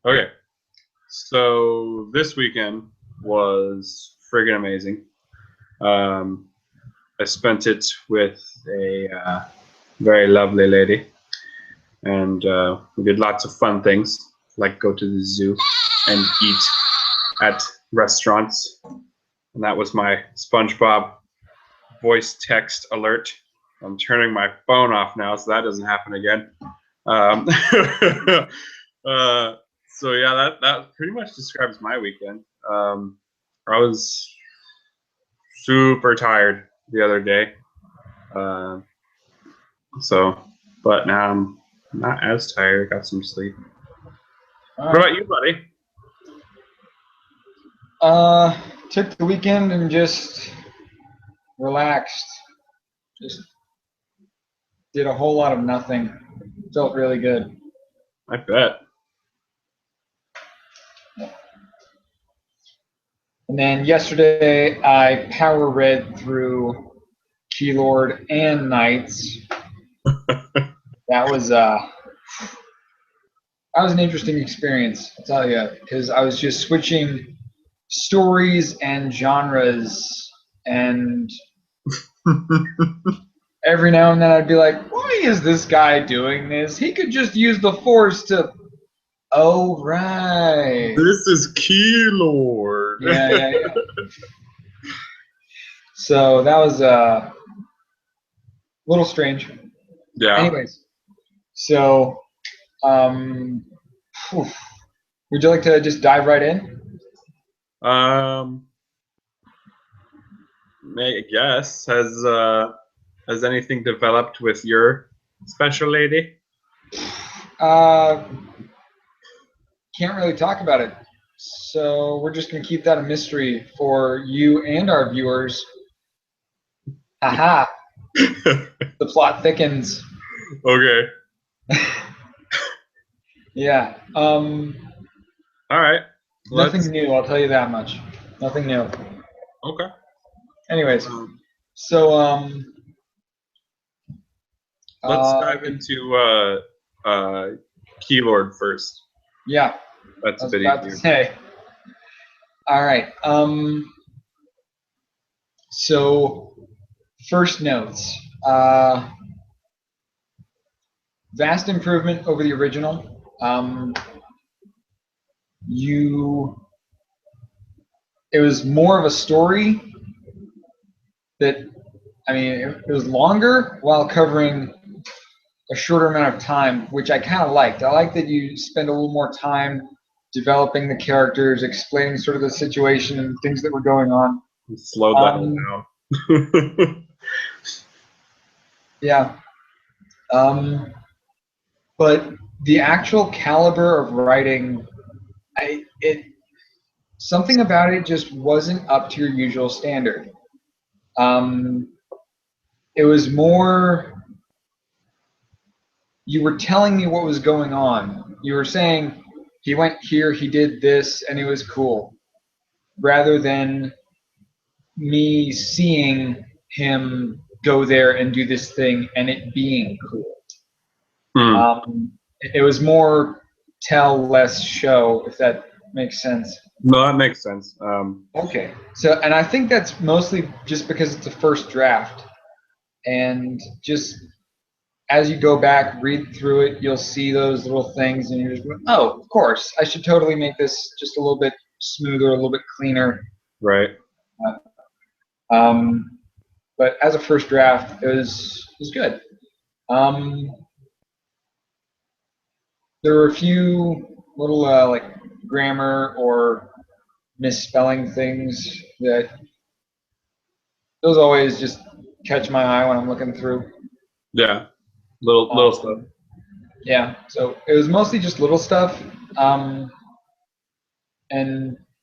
Okay, so this weekend was friggin' amazing. Um, I spent it with a very lovely lady, and we did lots of fun things, like go to the zoo and eat at restaurants. And that was my SpongeBob voice text alert. I'm turning my phone off now, so that doesn't happen again. Um, uh, so yeah, that pretty much describes my weekend. I was super tired the other day, uh, so but now I'm not as tired. Got some sleep. All What right. about you, buddy? Took the weekend and just relaxed. Just did a whole lot of nothing. Felt really good. I bet. And then yesterday I power read through Keylord and Knights. That was an interesting experience, I'll tell you, because I was just switching stories and genres, and every now and then I'd be like, why is this guy doing this? He could just use the Force to. Oh, right. This is Keylord. Yeah. So that was a little strange. Yeah. Anyways, so whew. Would you like to just dive right in? Um, I guess has anything developed with your special lady? Uh, can't really talk about it. So we're just going to keep that a mystery for you and our viewers. Haha, the plot thickens. Okay. Yeah. All right. Nothing Let's. new, I'll tell you that much. Nothing new. Okay. Anyways, Um, so let's dive into Keylord first. yeah, That's I a was bit about to easier. say. All right. So first notes. Vast improvement over the original. You. It was more of a story that, I mean, it was longer while covering a shorter amount of time, which I kind of liked. I like that you spend a little more time developing the characters, explaining sort of the situation and things that were going on. Slow the hell Um, down. yeah. But the actual caliber of writing, something about it just wasn't up to your usual standard. Um, it was more, you were telling me what was going on. You were saying he went here, he did this, and it was cool, rather than me seeing him go there and do this thing and it being cool. Hmm. It was more tell, less show, if that makes sense. No, that makes sense. Okay. So, and I think that's mostly just because it's a first draft. And just as you go back, read through it, you'll see those little things, and you're just going, oh, of course, I should totally make this just a little bit smoother, a little bit cleaner. Right. Um, but as a first draft, it was good. Um, there were a few little like grammar or misspelling things that those always just catch my eye when I'm looking through. Yeah. Little stuff. Um, yeah, so it was mostly just little stuff. And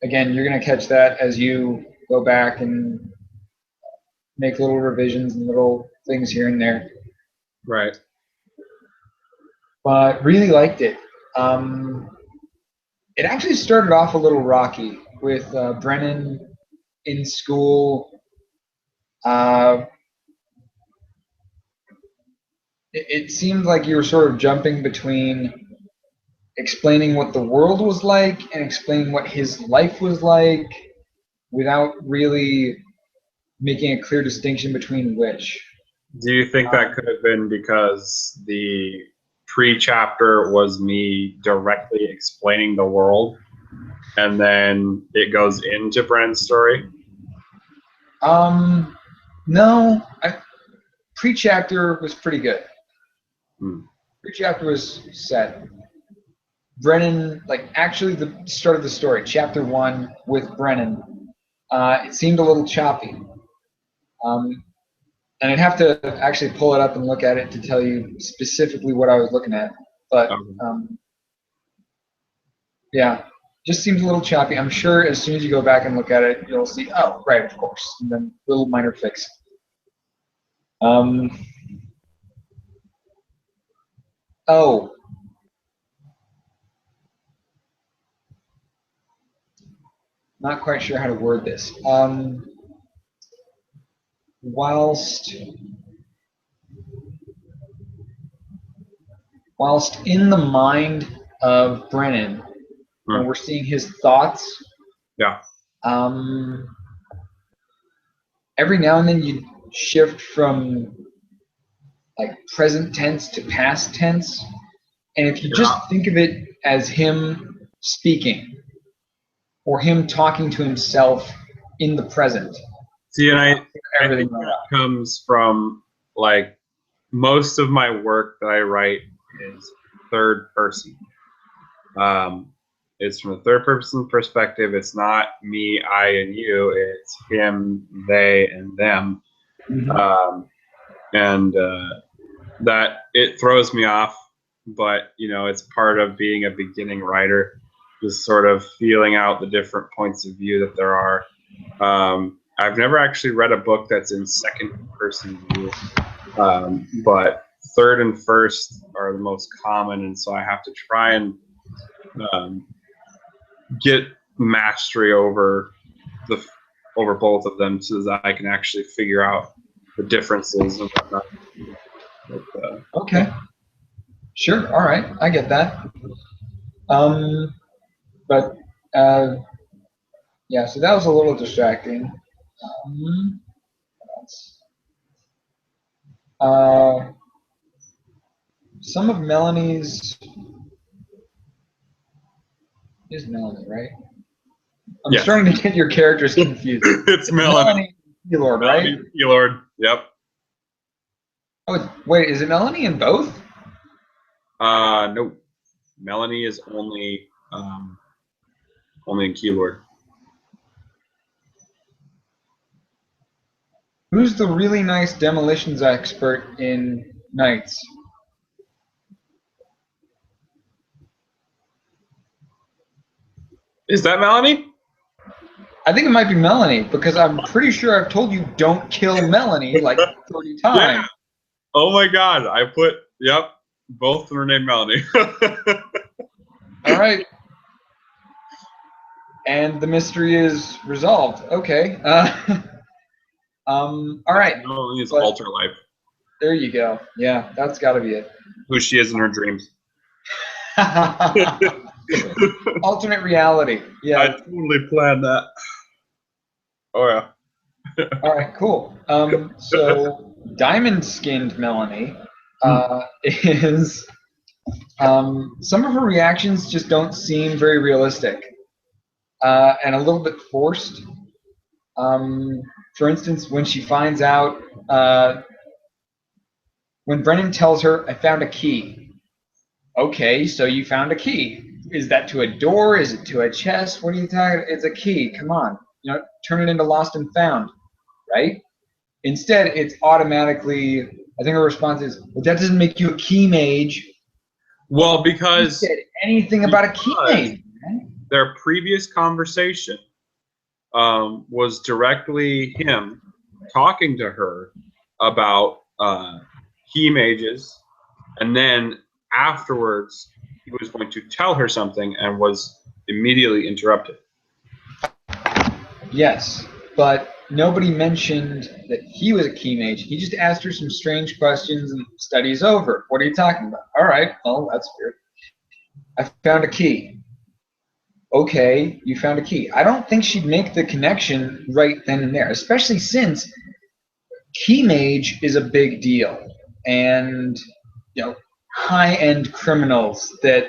again, you're going to catch that as you go back and make little revisions and little things here and there. Right. But really liked it. It actually started off a little rocky with Brennan in school. Uh, it seemed like you were sort of jumping between explaining what the world was like and explaining what his life was like without really making a clear distinction between which. Do you think that could have been because the pre-chapter was me directly explaining the world, and then it goes into Brennan's story? No. Pre-chapter was pretty good. Hmm. Pre-chapter was set. Brennan, like actually the start of the story, chapter 1 with Brennan, it seemed a little choppy. And I'd have to actually pull it up and look at it to tell you specifically what I was looking at. But yeah, just seems a little choppy. I'm sure as soon as you go back and look at it, you'll see, oh, right, of course. And then little minor fix. Oh. Not quite sure how to word this. Whilst in the mind of Brennan, when we're seeing his thoughts, every now and then you shift from like present tense to past tense, and if you just think of it as him speaking or him talking to himself in the present. See, and I think that comes from, like, most of my work that I write is third person. It's from a third person perspective. It's not me, I, and you. It's him, they, and them. And that it throws me off, but it's part of being a beginning writer, just sort of feeling out the different points of view that there are. I've never actually read a book that's in second person view, but third and first are the most common, and so I have to try and get mastery over both of them so that I can actually figure out the differences and whatnot. Okay. Sure. All right. I get that. But yeah, so that was a little distracting. Some of Melanie's is Melanie, right? I'm starting to get your characters confused. It's Melanie. Keylord, right? Keylord. Yep. Oh wait, is it Melanie in both? No. Melanie is only in Keylord. Who's the really nice demolitions expert in Knights? Is that Melanie? I think it might be Melanie, because I'm pretty sure I've told you don't kill Melanie like 30 times. Yeah. Oh my God. Both of them are named Melanie. All right. And the mystery is resolved. Okay. All right. Melanie is Alter Life. There you go. Yeah, that's got to be it. Who she is in her dreams. Alternate reality. Yeah. I totally planned that. Oh yeah. All right, cool. So diamond-skinned Melanie is some of her reactions just don't seem very realistic and a little bit forced. For instance, when she finds out, when Brennan tells her, "I found a key." Okay, so you found a key. Is that to a door? Is it to a chest? What are you talking? It's a key. Come on, turn it into Lost and Found, right? Instead, it's automatically. I think her response is, "Well, that doesn't make you a key mage." Well, because you said anything about a key mage, right? Their previous conversation was directly him talking to her about key mages, and then afterwards he was going to tell her something and was immediately interrupted. Yes, but nobody mentioned that he was a key mage. He just asked her some strange questions and study's over. What are you talking about? All right, well, that's weird. I found a key. Okay, you found a key. I don't think she'd make the connection right then and there, especially since key mage is a big deal. And, high-end criminals that,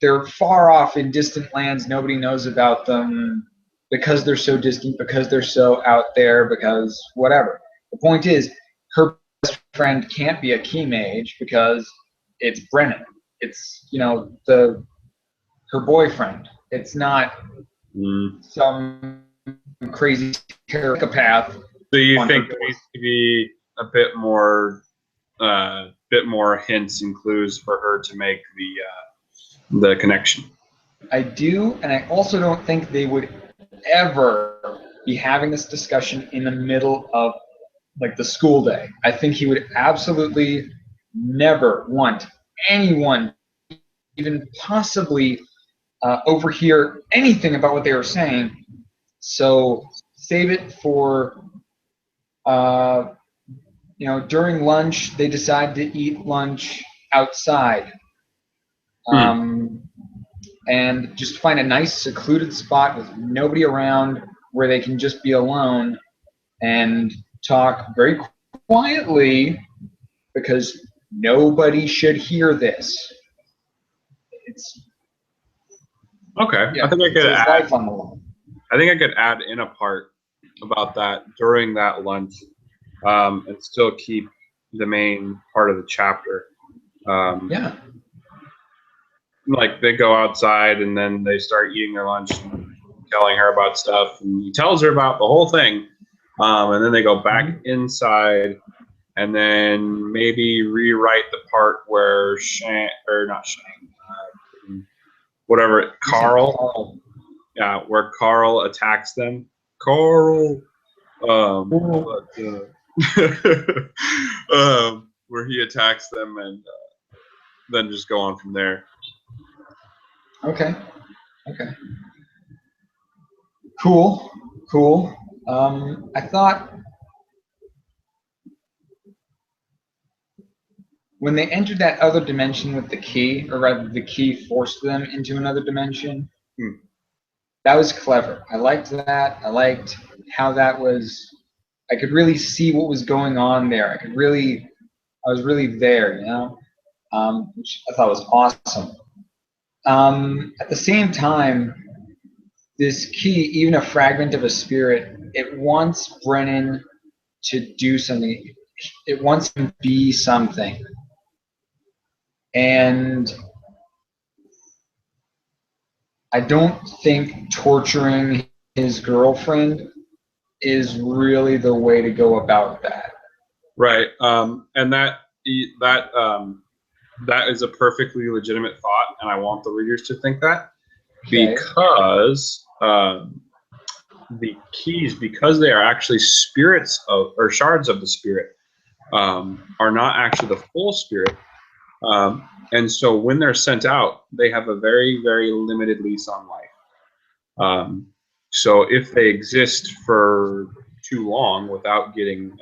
they're far off in distant lands. Nobody knows about them because they're so distant, because they're so out there, because whatever. The point is, her best friend can't be a key mage because it's Brennan. It's, her boyfriend. It's not some crazy psychopath. So you think there needs to be a bit more hints and clues for her to make the connection? I do, and I also don't think they would ever be having this discussion in the middle of the school day. I think he would absolutely never want anyone even possibly overhear anything about what they were saying. So save it for, during lunch, they decide to eat lunch outside. And just find a nice secluded spot with nobody around where they can just be alone and talk very quietly because nobody should hear this. It's okay. Yeah, I think I could add. Life on the line. I think I could add in a part about that during that lunch, and still keep the main part of the chapter. Yeah. Like they go outside and then they start eating their lunch and telling her about stuff, and he tells her about the whole thing, and then they go back inside and then maybe rewrite the part where Carl, yeah, where Carl attacks them. Carl, where he attacks them, and then just go on from there. Okay. Cool. I thought when they entered that other dimension with the key, or rather the key forced them into another dimension, that was clever. I liked that. I liked how that was. I could really see what was going on there. I was really there, which I thought was awesome. At the same time, this key, even a fragment of a spirit, it wants Brennan to do something. It wants him to be something. And I don't think torturing his girlfriend is really the way to go about that. Right. And that is a perfectly legitimate thought, and I want the readers to think that. Okay. Because the keys, because they are actually spirits of, or shards of the spirit, are not actually the full spirit. And so when they're sent out, they have a very, very limited lease on life. So if they exist for too long without getting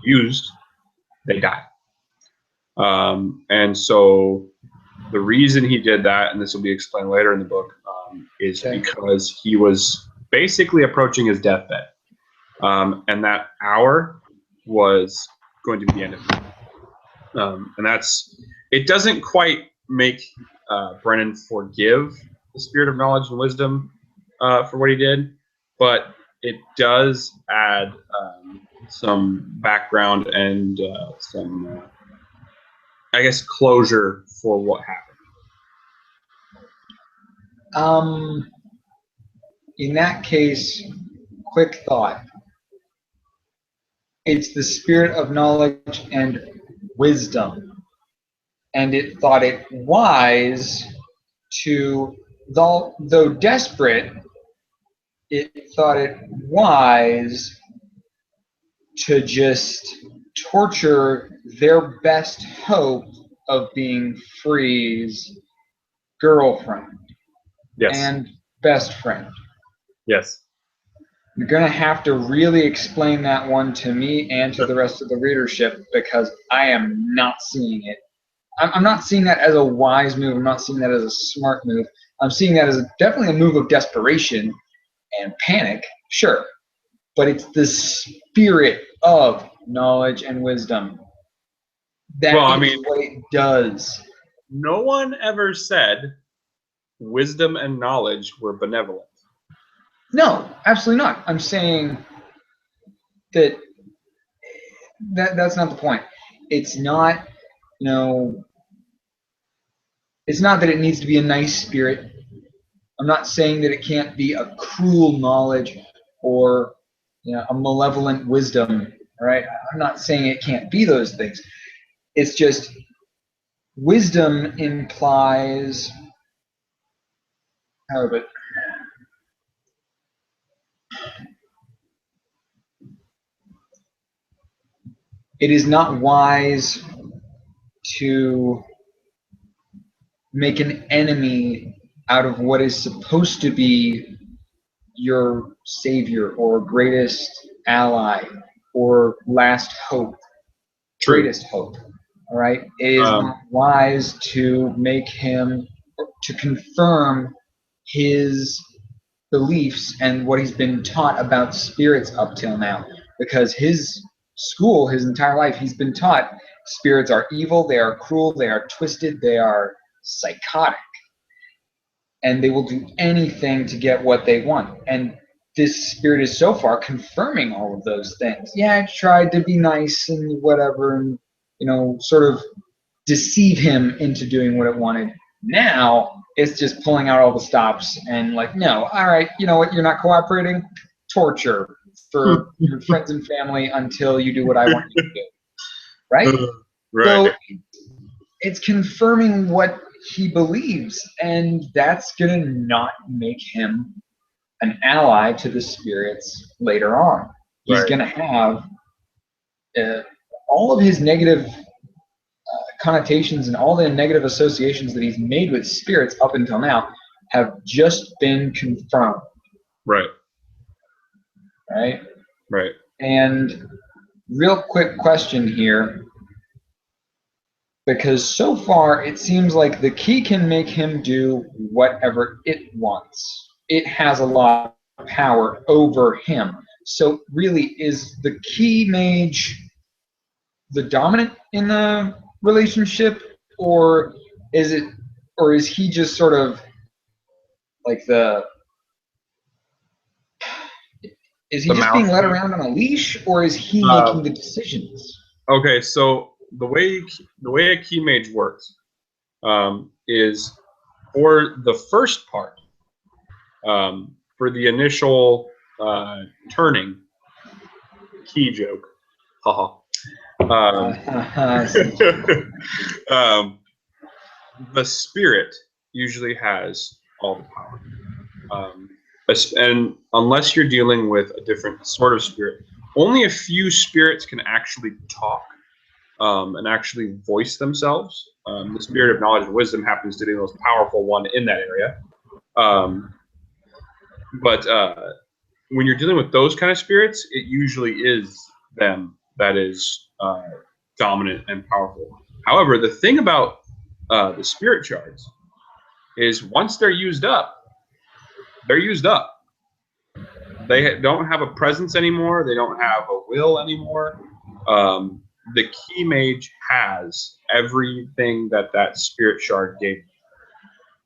used, they die. And so the reason he did that, and this will be explained later in the book, is because he was basically approaching his deathbed. And that hour was going to be the end of it. And it doesn't quite make Brennan forgive the spirit of knowledge and wisdom for what he did, but it does add some background and some, I guess, closure for what happened. In that case, quick thought. It's the spirit of knowledge and wisdom. And it thought it wise to, though desperate, it thought it wise to just torture their best hope of being free's girlfriend. Yes. And best friend. Yes. You're going to have to really explain that one to me and to the rest of the readership, because I am not seeing it. I'm not seeing that as a wise move. I'm not seeing that as a smart move. I'm seeing that as definitely a move of desperation and panic, sure. But it's the spirit of knowledge and wisdom. That is what it does. No one ever said wisdom and knowledge were benevolent. No, absolutely not. I'm saying that's not the point. It's not, it's not that it needs to be a nice spirit. I'm not saying that it can't be a cruel knowledge or a malevolent wisdom, right? I'm not saying it can't be those things. It's just wisdom implies it is not wise to make an enemy out of what is supposed to be your savior or greatest ally or last hope. True. Greatest hope. All right. It is not wise to make him, to confirm his beliefs and what he's been taught about spirits up till now, because his school, his entire life, he's been taught spirits are evil, they are cruel, they are twisted, they are psychotic, and they will do anything to get what they want. And this spirit is so far confirming all of those things. Yeah, I tried to be nice and whatever, and sort of deceive him into doing what it wanted. Now it's just pulling out all the stops and like, no, all right, you know what, you're not cooperating. Torture for your friends and family until you do what I want you to do. Right? Right. So it's confirming what he believes, and that's going to not make him an ally to the spirits later on. He's going to have all of his negative connotations and all the negative associations that he's made with spirits up until now have just been confirmed. Right. Right? Right. And real quick question here, because so far it seems like the key can make him do whatever it wants. It has a lot of power over him. So really, is the key mage the dominant in the relationship, or is he just sort of like is he just being led around on a leash, or is he making the decisions? Okay, so the way a key mage works is for the first part, for the initial turning, key joke, haha. The spirit usually has all the power. And unless you're dealing with a different sort of spirit, only a few spirits can actually talk and actually voice themselves. The spirit of knowledge and wisdom happens to be the most powerful one in that area. But when you're dealing with those kind of spirits, it usually is them that is dominant and powerful. However, the thing about the spirit shards is once they're used up, they're used up. They don't have a presence anymore. They don't have a will anymore. The key mage has everything that spirit shard gave.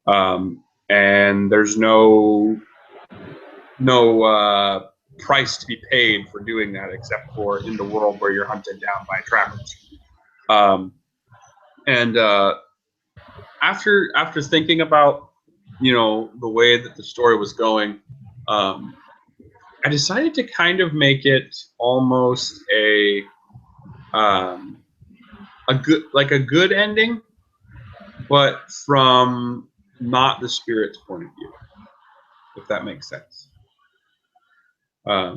And there's no price to be paid for doing that, except for in the world where you're hunted down by trappers. After thinking about the way that the story was going, I decided to kind of make it almost a good ending, but from not the spirit's point of view, if that makes sense. I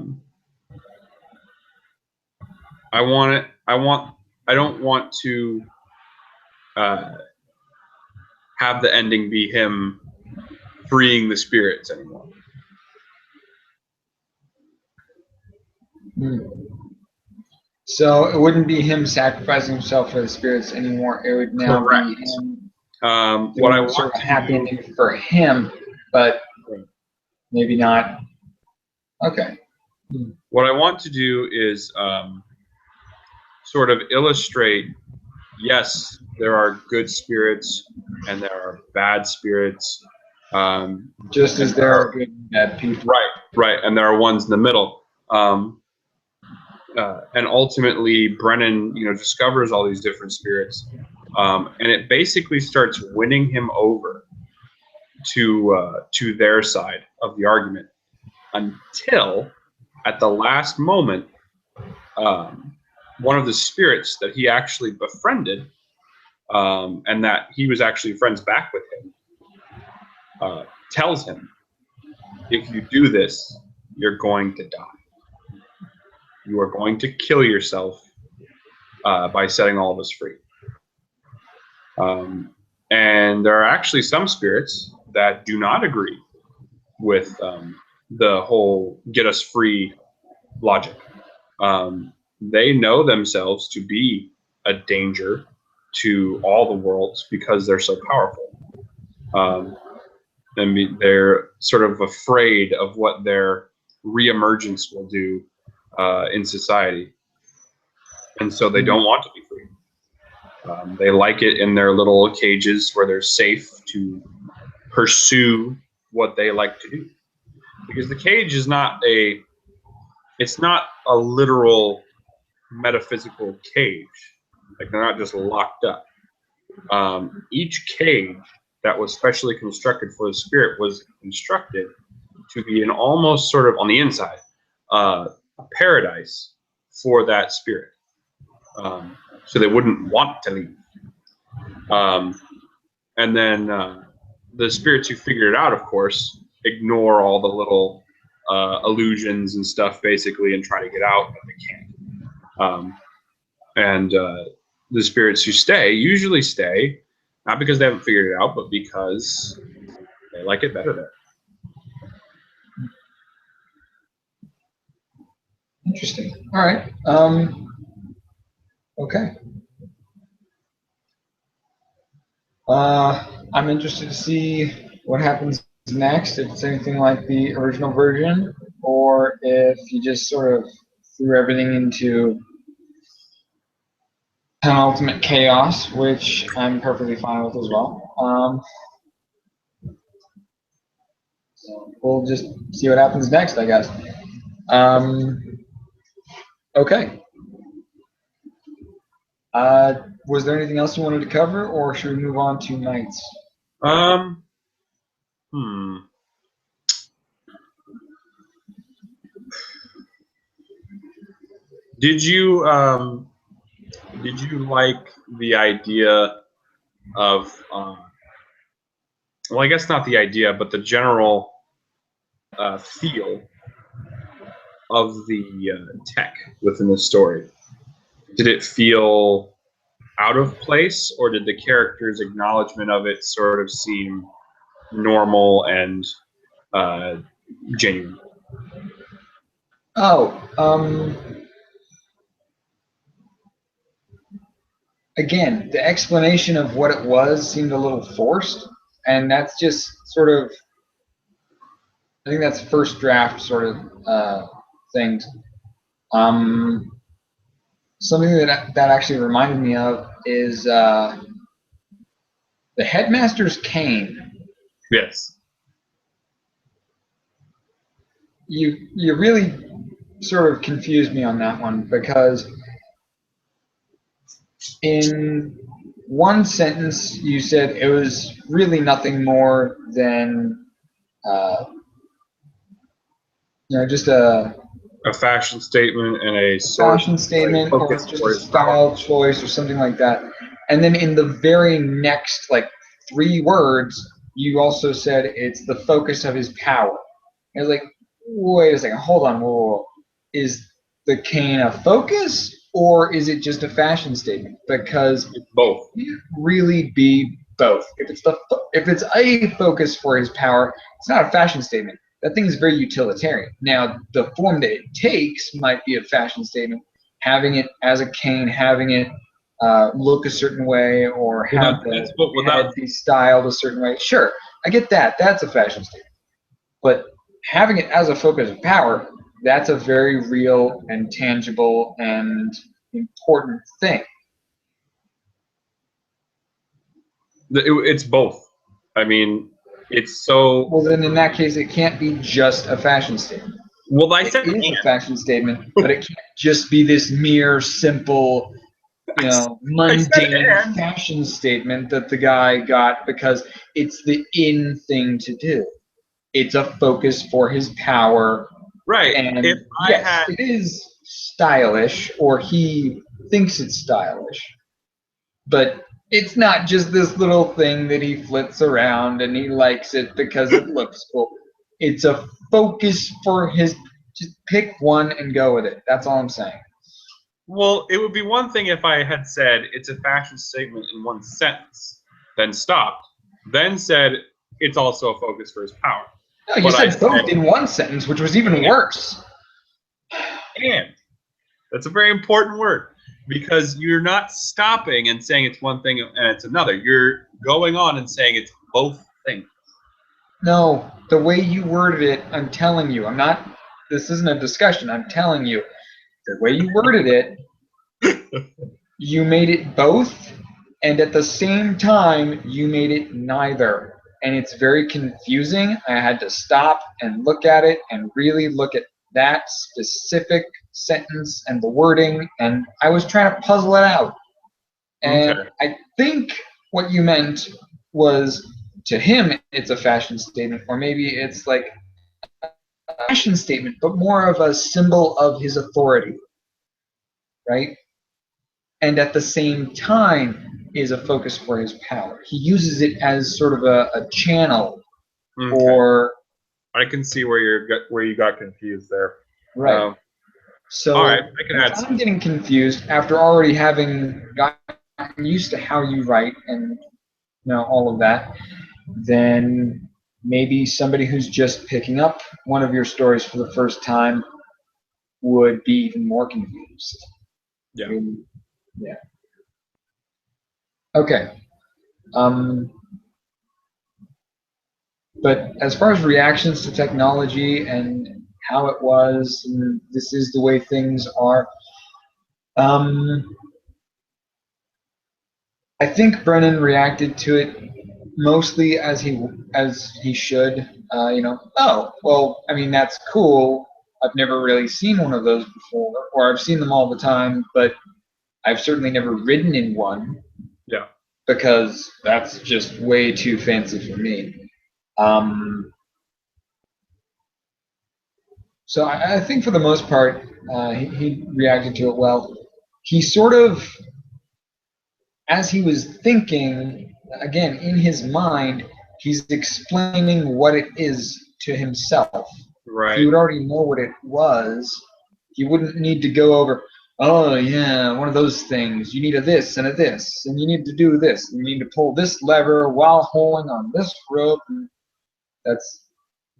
don't want to have the ending be him freeing the spirits anymore. So it wouldn't be him sacrificing himself for the spirits anymore. It would now Correct. be him What I doing sort want of a to happy do, ending for him, but maybe not. Okay. what I want to do is sort of illustrate. Yes, there are good spirits and there are bad spirits. Just as and there are good and bad people. right, and there are ones in the middle. And ultimately, Brennan, discovers all these different spirits, and it basically starts winning him over to their side of the argument until, at the last moment, one of the spirits that he actually befriended, and that he was actually friends back with him, tells him, "If you do this, you're going to die. You are going to kill yourself by setting all of us free." And there are actually some spirits that do not agree with the whole "get us free" logic. They know themselves to be a danger to all the worlds because they're so powerful. And they're sort of afraid of what their reemergence will do in society. And so they don't want to be free. They like it in their little cages where they're safe to pursue what they like to do. Because the cage is it's not a literal metaphysical cage. Like, they're not just locked up. Each cage that was specially constructed for the spirit was constructed to be an almost sort of, on the inside, a paradise for that spirit. So they wouldn't want to leave. And then the spirits who figured it out, of course, ignore all the little illusions and stuff, basically, and try to get out, but they can't. And the spirits who stay usually stay, not because they haven't figured it out, but because they like it better there. Interesting. All right. Okay. I'm interested to see what happens next, if it's anything like the original version, or if you just sort of threw everything into penultimate chaos, which I'm perfectly fine with as well. So we'll just see what happens next, I guess. Okay. Was there anything else you wanted to cover, or should we move on to Knights? Did you like the idea of well, I guess not the idea, but the general feel of the tech within the story? Did it feel out of place, or did the character's acknowledgement of it sort of seem normal and genuine? Again, the explanation of what it was seemed a little forced, and that's just sort of, I think that's first draft sort of things. Something that actually reminded me of is the headmaster's cane. Yes. You really sort of confused me on that one, because in one sentence you said it was really nothing more than just a fashion statement and a fashion statement, or just a style choice or something like that. And then in the very next 3 words, you also said it's the focus of his power. And I was like, wait a second, hold on, whoa. Is the cane a focus, or is it just a fashion statement? Because it's both. It can't really be both. If it's a focus for his power, it's not a fashion statement. That thing is very utilitarian. Now, the form that it takes might be a fashion statement. having it as a cane, having it look a certain way, or have That's the what head be styled a certain way. Sure, I get that. That's a fashion statement. But having it as a focus of power, that's a very real and tangible and important thing. It's both. I mean, it's so. Well, then in that case, it can't be just a fashion statement. Well, I It said is a fashion statement, but it can't just be this mere, simple, mundane fashion statement that the guy got because it's the in thing to do. It's a focus for his power. Right. And yes, it is stylish, or he thinks it's stylish, but it's not just this little thing that he flits around and he likes it because it looks cool. It's a focus for his. Just pick one and go with it. That's all I'm saying. Well, it would be one thing if I had said it's a fashion statement in one sentence, then stopped, then said it's also a focus for his power. No, you said both in one sentence, which was even worse. And that's a very important word, because you're not stopping and saying it's one thing and it's another. You're going on and saying it's both things. No, the way you worded it, I'm telling you, this isn't a discussion, I'm telling you, the way you worded it, you made it both, and at the same time, you made it neither. And it's very confusing. I had to stop and look at it and really look at that specific sentence and the wording, and I was trying to puzzle it out. And okay. I think what you meant was, to him, it's a fashion statement, or maybe it's like a fashion statement, but more of a symbol of his authority, right? And at the same time is a focus for his power. He uses it as sort of a channel for. I can see where you got confused there. Right. So all right, I can add I'm getting confused after already having gotten used to how you write and all of that. Then maybe somebody who's just picking up one of your stories for the first time would be even more confused. Yeah. Yeah. Okay. But as far as reactions to technology and how it was, and this is the way things are, I think Brennan reacted to it mostly as he should. Oh, well, I mean, that's cool. I've never really seen one of those before, or I've seen them all the time, but I've certainly never ridden in one. Yeah. Because that's just way too fancy for me. So I think for the most part, he reacted to it well. He sort of, as he was thinking, again, in his mind, he's explaining what it is to himself. Right. He would already know what it was. He wouldn't need to go over, oh, yeah, one of those things. You need a this and a this, and you need to do this. And you need to pull this lever while holding on this rope. That's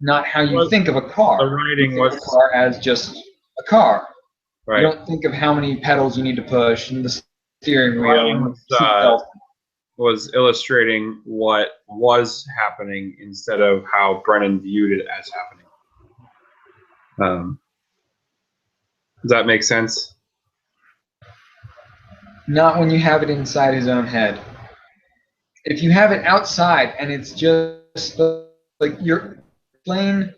not how you think of a car. The writing you think of a car as just a car. Right. You don't think of how many pedals you need to push and the steering wheel. Was illustrating what was happening instead of how Brennan viewed it as happening. Does that make sense? Not when you have it inside his own head. If you have it outside and it's just like you're explain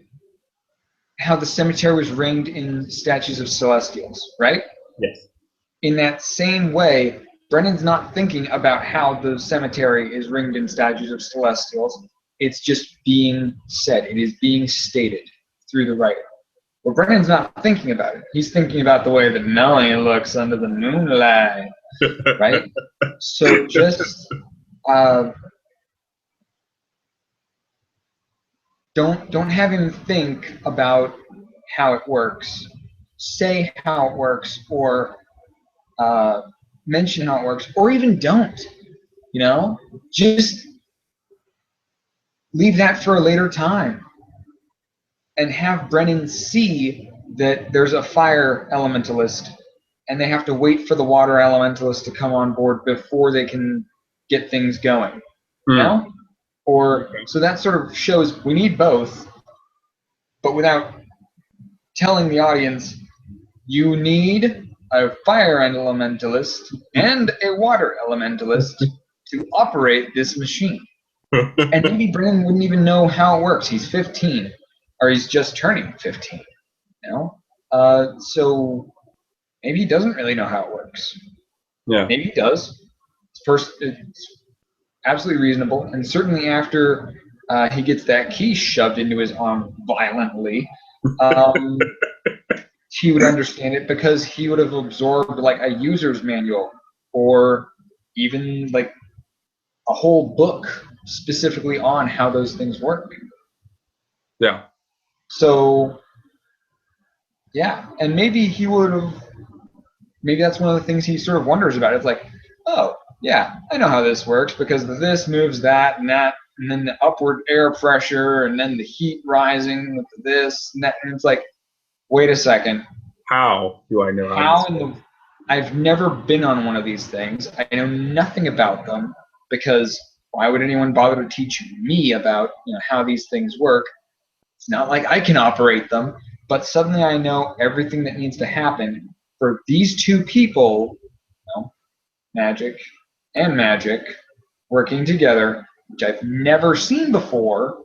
how the cemetery was ringed in statues of celestials, right? Yes. In that same way, Brennan's not thinking about how the cemetery is ringed in statues of celestials. It's just being said. It is being stated through the writer. But Brennan's not thinking about it. He's thinking about the way that Melanie looks under the moonlight, right? So just don't have him think about how it works. Say how it works, or mention how it works, or even don't. Just leave that for a later time, and have Brennan see that there's a fire elementalist, and they have to wait for the water elementalists to come on board before they can get things going. You know? Or so that sort of shows we need both, but without telling the audience you need a fire elementalist and a water elementalist to operate this machine. And maybe Brennan wouldn't even know how it works. He's 15, or he's just turning 15. You know, so maybe he doesn't really know how it works. Yeah. Maybe he does. First, it's absolutely reasonable, and certainly after he gets that key shoved into his arm violently, he would understand it because he would have absorbed like a user's manual or even like a whole book specifically on how those things work. Yeah. So, yeah, and maybe he would have, maybe that's one of the things he sort of wonders about. It's like, oh, yeah, I know how this works because this moves that, and then the upward air pressure, and then the heat rising with this, and that, and it's like, wait a second. How do I know how in the, I've never been on one of these things. I know nothing about them because why would anyone bother to teach me about how these things work? It's not like I can operate them, but suddenly I know everything that needs to happen for these two people, magic and magic, working together, which I've never seen before,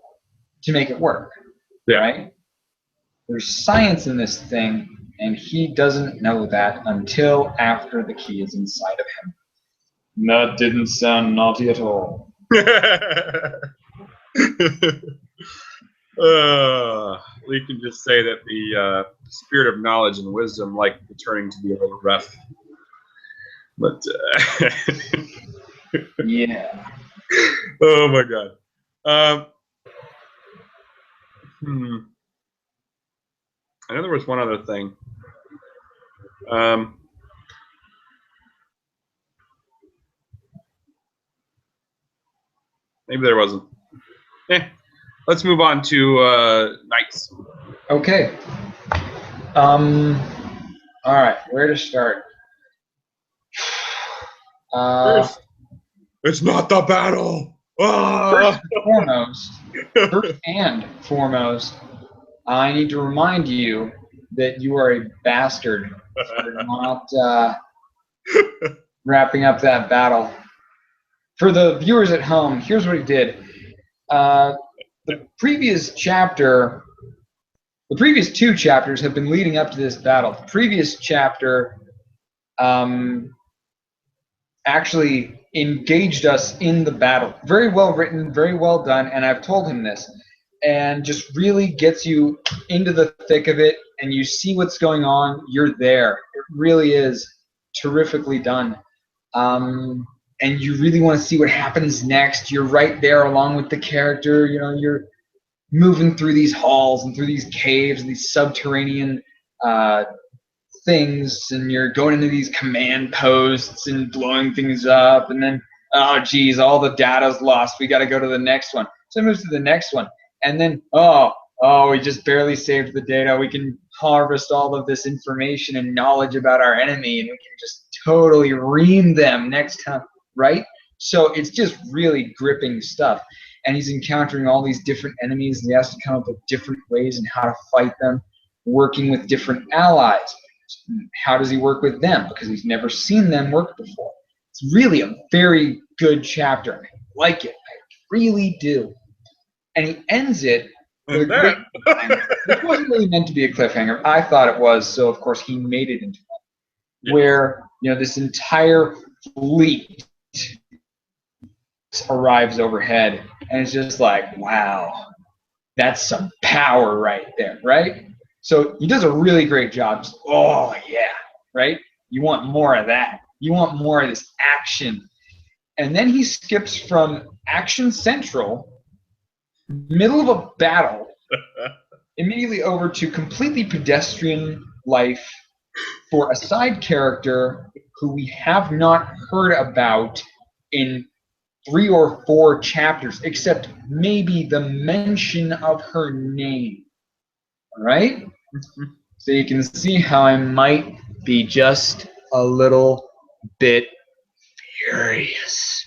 to make it work. Yeah. Right? There's science in this thing, and he doesn't know that until after the key is inside of him. That didn't sound naughty at all. We can just say that the spirit of knowledge and wisdom like returning to be a little rough. But yeah. Oh my God. I know there was one other thing. Maybe there wasn't. Let's move on to knights. Okay. All right. Where to start? First, it's not the battle. First and foremost, I need to remind you that you are a bastard for not wrapping up that battle. For the viewers at home, here's what he did. The previous two chapters have been leading up to this battle. The previous chapter actually engaged us in the battle. Very well written, very well done, and I've told him this. And just really gets you into the thick of it, and you see what's going on. You're there. It really is terrifically done. And you really want to see what happens next. You're right there along with the character. You're moving through these halls and through these caves and these subterranean things, and you're going into these command posts and blowing things up, and then, oh geez, all the data's lost. We got to go to the next one. So it moves to the next one, and then, oh, we just barely saved the data. We can harvest all of this information and knowledge about our enemy, and we can just totally ream them next time, right? So it's just really gripping stuff. And he's encountering all these different enemies, and he has to come up with different ways and how to fight them, working with different allies. How does he work with them? Because he's never seen them work before. It's really a very good chapter. I like it. I really do. And he ends it with a great cliffhanger. It wasn't really meant to be a cliffhanger. I thought it was, so of course he made it into one. Yeah. Where this entire fleet arrives overhead, and it's just like, wow, that's some power right there, right? So he does a really great job. Just, oh yeah, right? You want more of that. You want more of this action. And then he skips from action central, middle of a battle, immediately over to completely pedestrian life for a side character who we have not heard about in 3 or 4 chapters, except maybe the mention of her name. All right? So you can see how I might be just a little bit furious.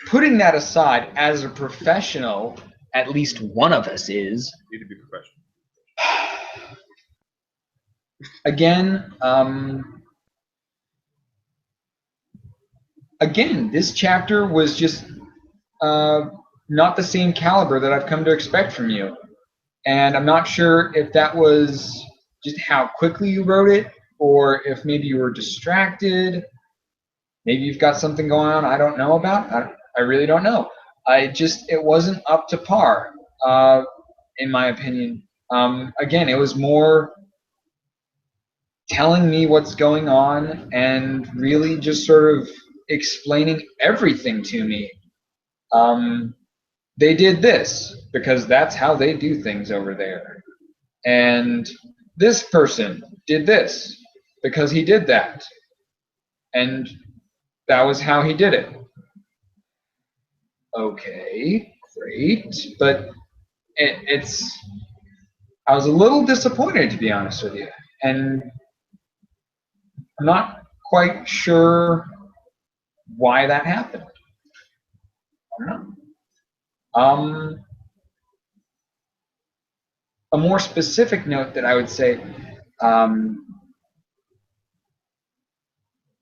Putting that aside, as a professional, at least one of us is. You need to be professional. Again, this chapter was just not the same caliber that I've come to expect from you. And I'm not sure if that was just how quickly you wrote it, or if maybe you were distracted. Maybe you've got something going on I don't know about. I really don't know. It wasn't up to par, in my opinion. Again, it was more telling me what's going on and really just sort of explaining everything to me. They did this because that's how they do things over there. And this person did this because he did that. And that was how he did it. Okay, great. But I was a little disappointed, to be honest with you. And I'm not quite sure why that happened. I don't know. A more specific note that I would say,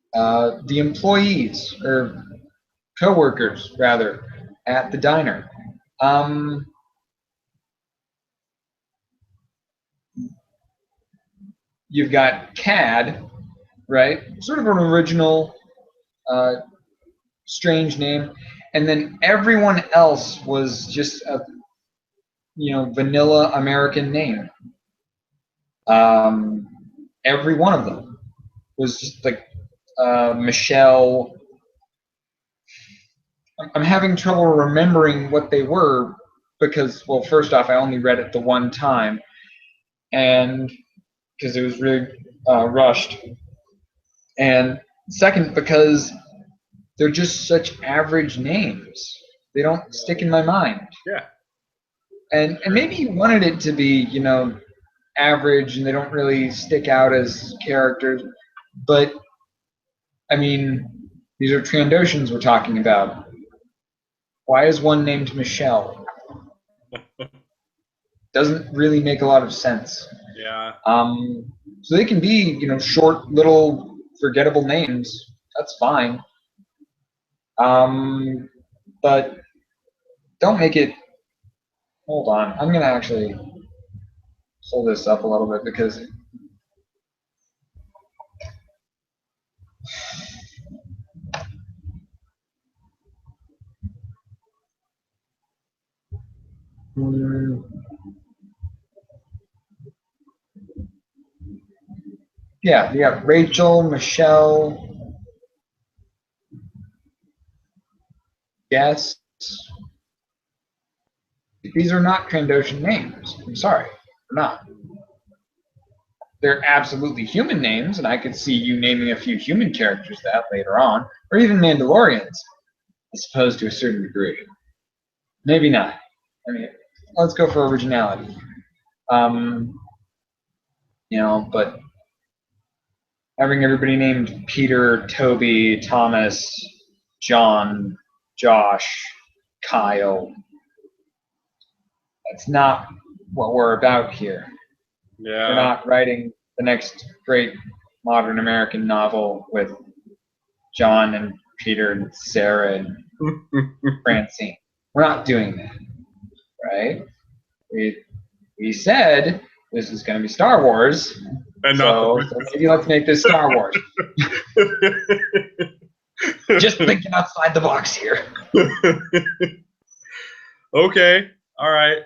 the employees, or co-workers rather, at the diner. You've got Cad, right? Sort of an original, strange name, and then everyone else was just a vanilla American name. Every one of them was just like Michelle. I'm having trouble remembering what they were because, well, first off, I only read it the one time, and because it was really rushed, and second, because they're just such average names. They don't stick in my mind. Yeah. And maybe you wanted it to be, average, and they don't really stick out as characters. But, I mean, these are Trandoshans we're talking about. Why is one named Michelle? Doesn't really make a lot of sense. Yeah. So they can be, short, little, forgettable names. That's fine. But don't make it. Hold on. I'm gonna actually pull this up a little bit because yeah, you got Rachel, Michelle, Guess. These are not Trandoshan names. I'm sorry, they're not. They're absolutely human names, and I could see you naming a few human characters that later on, or even Mandalorians, I suppose, to a certain degree. Maybe not. I mean, let's go for originality. But having everybody named Peter, Toby, Thomas, John, Josh, Kyle, that's not what we're about here. Yeah. We're not writing the next great modern American novel with John and Peter and Sarah and Francine. We're not doing that, right? We said this is going to be Star Wars, so maybe let's make this Star Wars. Just thinking outside the box here. Okay. All right.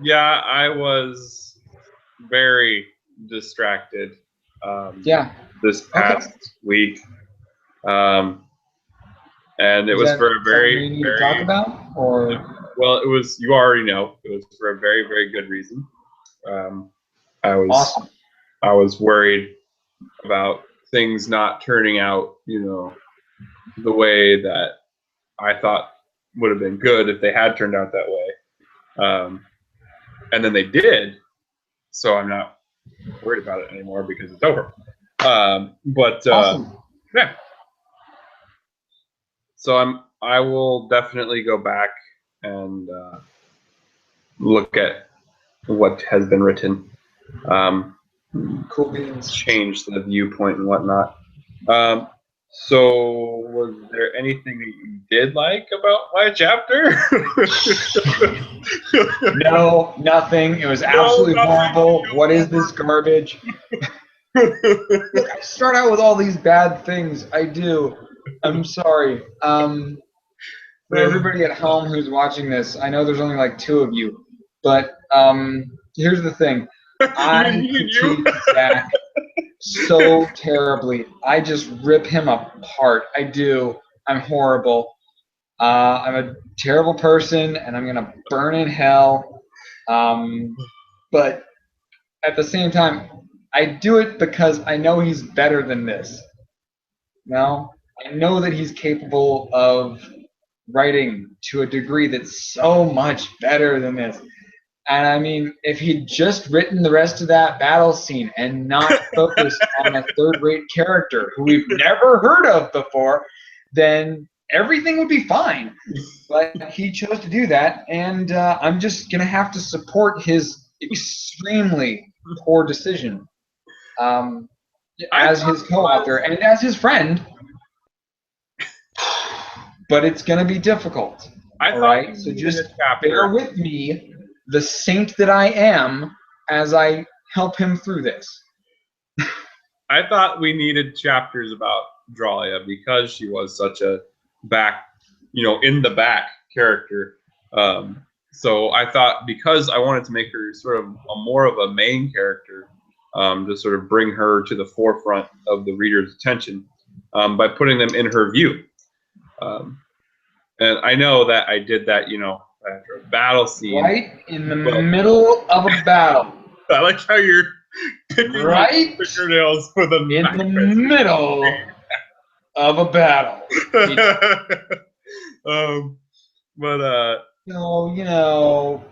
Yeah, I was very distracted. This past week. And it was for a very, need to talk about, or well, it was. You already know it was for a very, very good reason. Awesome. I was worried about things not turning out, the way that I thought would have been good if they had turned out that way. And then they did, so I'm not worried about it anymore because it's over. Awesome. Yeah. So I will definitely go back and look at what has been written. Cool beans. Change the viewpoint and whatnot. So was there anything that you did like about my chapter? No, nothing. It was absolutely horrible. What is this garbage? Look, I start out with all these bad things. I do. I'm sorry. For everybody at home who's watching this, I know there's only like 2 of you, but here's the thing. I critique Zach so terribly. I just rip him apart. I do. I'm horrible. I'm a terrible person, and I'm gonna burn in hell. But at the same time, I do it because I know he's better than this. No, I know that he's capable of writing to a degree that's so much better than this. And I mean, if he'd just written the rest of that battle scene and not focused on a third-rate character who we've never heard of before, then everything would be fine. But he chose to do that, and I'm just going to have to support his extremely poor decision as his co-author and as his friend. But it's going to be difficult. All right, so just bear with me, the saint that I am, as I help him through this. I thought we needed chapters about Dralia because she was such a in the back character. So I thought, because I wanted to make her sort of more of a main character, to sort of bring her to the forefront of the reader's attention, by putting them in her view. And I know that I did that, after a battle scene. Right in the middle of a battle. I like how you're picking right fingernails for the in the middle of a battle. No,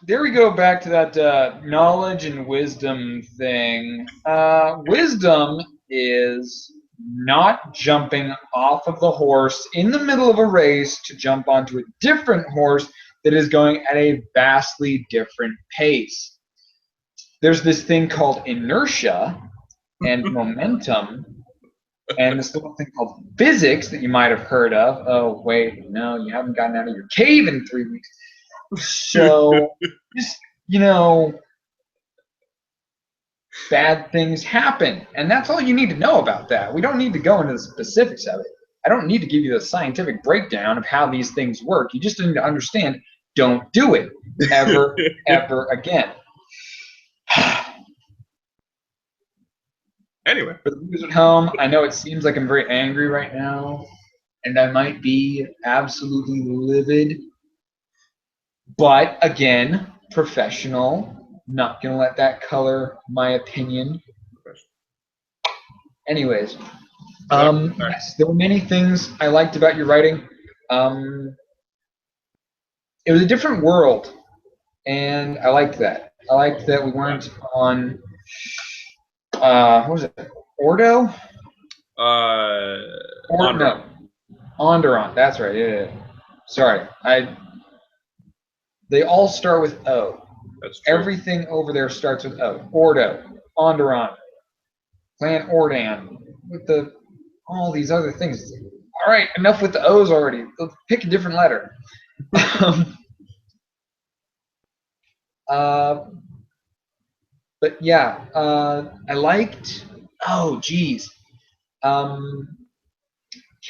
There we go back to that knowledge and wisdom thing. Wisdom is not jumping off of the horse in the middle of a race to jump onto a different horse that is going at a vastly different pace. There's this thing called inertia and momentum, and this little thing called physics that you might have heard of. Oh, wait, no, you haven't gotten out of your cave in 3 weeks. So, just, bad things happen. And that's all you need to know about that. We don't need to go into the specifics of it. I don't need to give you the scientific breakdown of how these things work. You just need to understand, don't do it ever, ever again. Anyway. For the viewers at home, I know it seems like I'm very angry right now, and I might be absolutely livid. But again, professional. Not going to let that color my opinion. Anyways, yes, there were many things I liked about your writing. It was a different world, and I liked that. I liked that we weren't on, what was it, Ordo? Onderon. Onderon, that's right, yeah. Sorry, they all start with O. That's true. Everything over there starts with O. Ordo, Onderon, Clan Ordan, with all these other things. All right, enough with the O's already. Let's pick a different letter. But yeah, I liked. Oh, geez.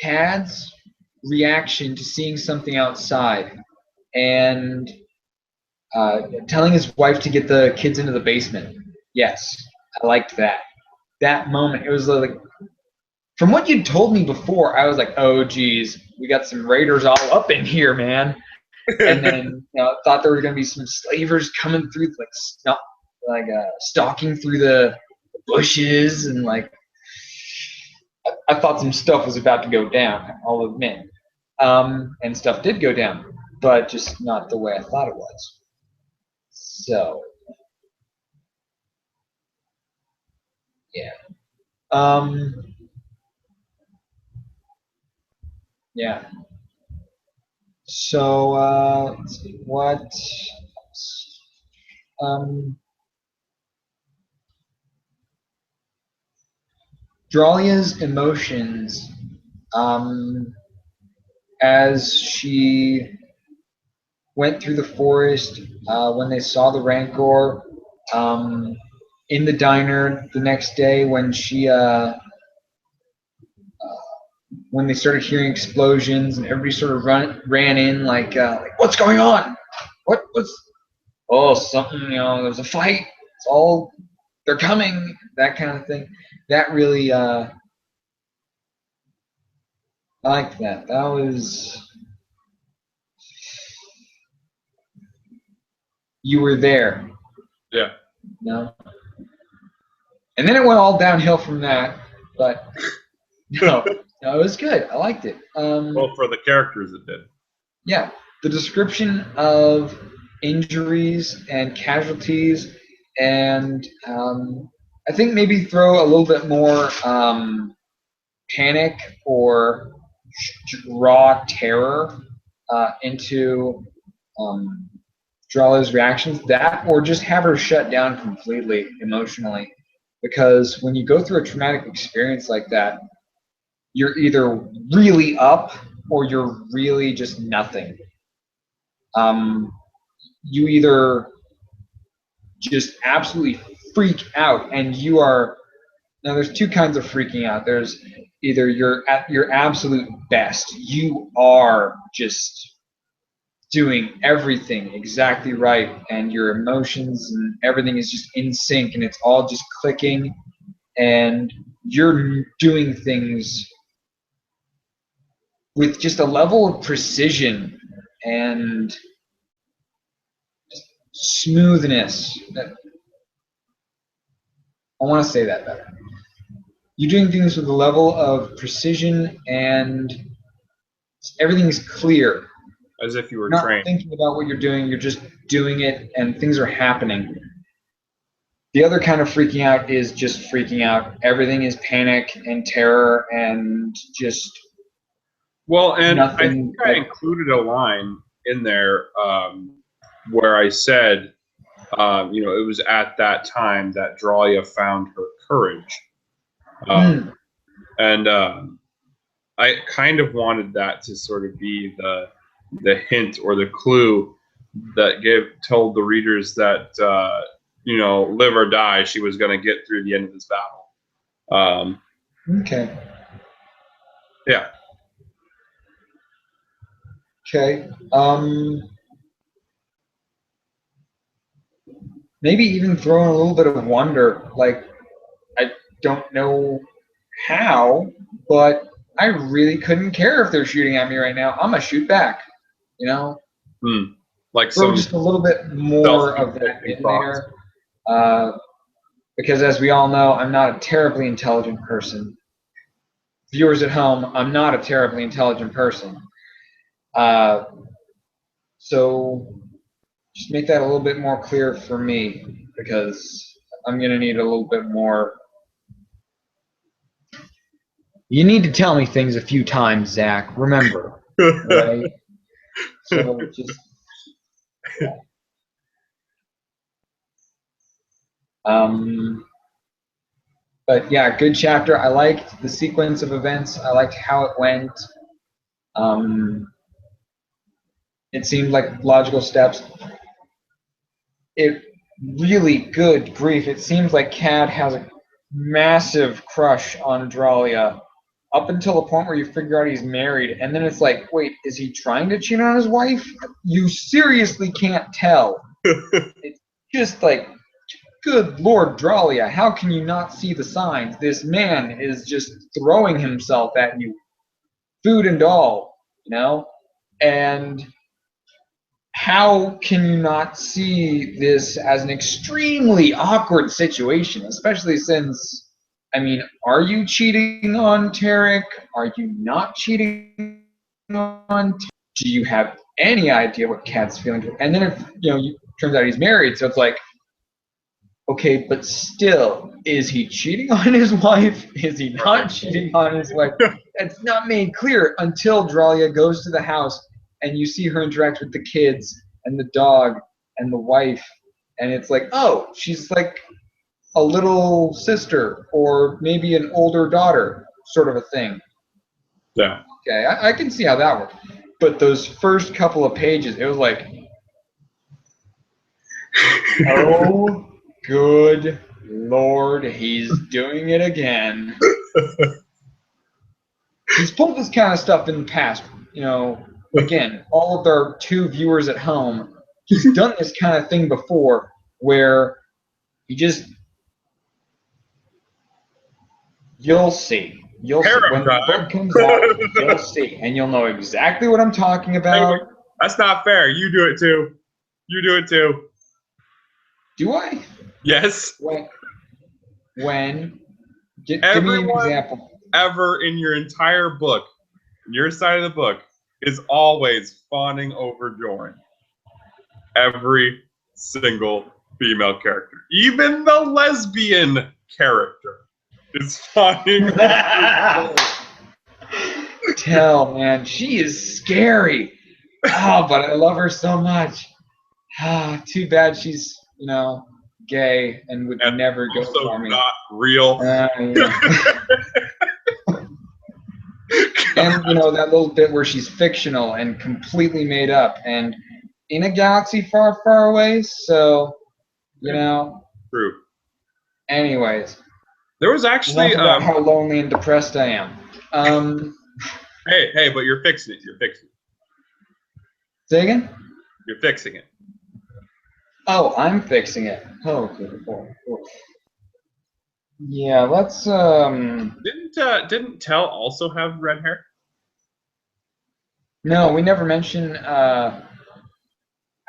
Cad's reaction to seeing something outside and telling his wife to get the kids into the basement. Yes, I liked that. That moment, it was like, from what you told me before, I was like, oh, geez, we got some raiders all up in here, man. And then thought there were going to be some slavers coming through, stalking through the bushes, and I thought some stuff was about to go down, I'll admit. And stuff did go down, but just not the way I thought it was. So, yeah. Yeah. So, let's see, what? Dralia's emotions, as she went through the forest, when they saw the Rancor, in the diner the next day when she, when they started hearing explosions and everybody sort of ran in like what's going on? What's oh, something, there's a fight. It's all, they're coming, that kind of thing. That really, I liked that. That was, you were there. Yeah. No. And then it went all downhill from that, but no, it was good. I liked it. Well, for the characters, it did. Yeah, the description of injuries and casualties, and I think maybe throw a little bit more panic or raw terror into Drala's reactions. That, or just have her shut down completely emotionally, because when you go through a traumatic experience like that, you're either really up or you're really just nothing. You either just absolutely freak out, and you are, now there's two kinds of freaking out. There's either you're at your absolute best, you are just doing everything exactly right, and your emotions and everything is just in sync, and it's all just clicking, and you're doing things with just a level of precision and smoothness. I want to say that better. You're doing things with a level of precision, and everything is clear. As if you were Not trained. thinking about what you're doing, you're just doing it, and things are happening. The other kind of freaking out is just freaking out. Everything is panic and terror and just Well, and nothing. I think I included a line in there where I said, it was at that time that Dralia found her courage. And I kind of wanted that to sort of be the hint or the clue that told the readers that, live or die, she was going to get through the end of this battle. Okay. Yeah. Okay. Maybe even throw in a little bit of wonder. Like, I don't know how, but I really couldn't care if they're shooting at me right now. I'm gonna shoot back. Like throw some just a little bit more of that in there, because as we all know, I'm not a terribly intelligent person. Viewers at home, I'm not a terribly intelligent person. So just make that a little bit more clear for me, because I'm going to need a little bit more. You need to tell me things a few times, Zach. Remember, right? So just. But yeah, good chapter. I liked the sequence of events. I liked how it went. It seemed like logical steps. It really, good grief, it seems like Cad has a massive crush on Dralia up until the point where you figure out he's married, and then it's like, wait, is he trying to cheat on his wife? You seriously can't tell. It's just like, good Lord, Dralia, how can you not see the signs? This man is just throwing himself at you, food and all, And how can you not see this as an extremely awkward situation, especially since, are you cheating on Tarek? Are you not cheating on? Do you have any idea what Kat's feeling? And then it turns out he's married, so it's like, okay, but still, is he cheating on his wife? Is he not cheating on his wife? It's not made clear until Dralia goes to the house and you see her interact with the kids and the dog and the wife, and it's like, oh, she's like a little sister or maybe an older daughter sort of a thing. Yeah. Okay, I can see how that works. But those first couple of pages, it was like, oh, good Lord, he's doing it again. He's pulled this kind of stuff in the past. Again, all of our 2 viewers at home, he's done this kind of thing before where he just, you'll see. You'll see. When the book comes out, you'll see. And you'll know exactly what I'm talking about. Hey, that's not fair. You do it too. You do it too. Do I? Yes. Give me an example. Ever in your entire book, your side of the book, is always fawning over Joran. Every single female character. Even the lesbian character is fawning over Tell, man, she is scary. Oh, but I love her so much. Too bad she's, gay and would never go for me. Not real. Yeah. And that little bit where she's fictional and completely made up and in a galaxy far, far away. So, True. Anyways, there was actually about how lonely and depressed I am. Hey, but you're fixing it. Say again? You're fixing it. Oh, I'm fixing it. Oh, good boy. Yeah, let's Didn't Tell also have red hair? No, we never mentioned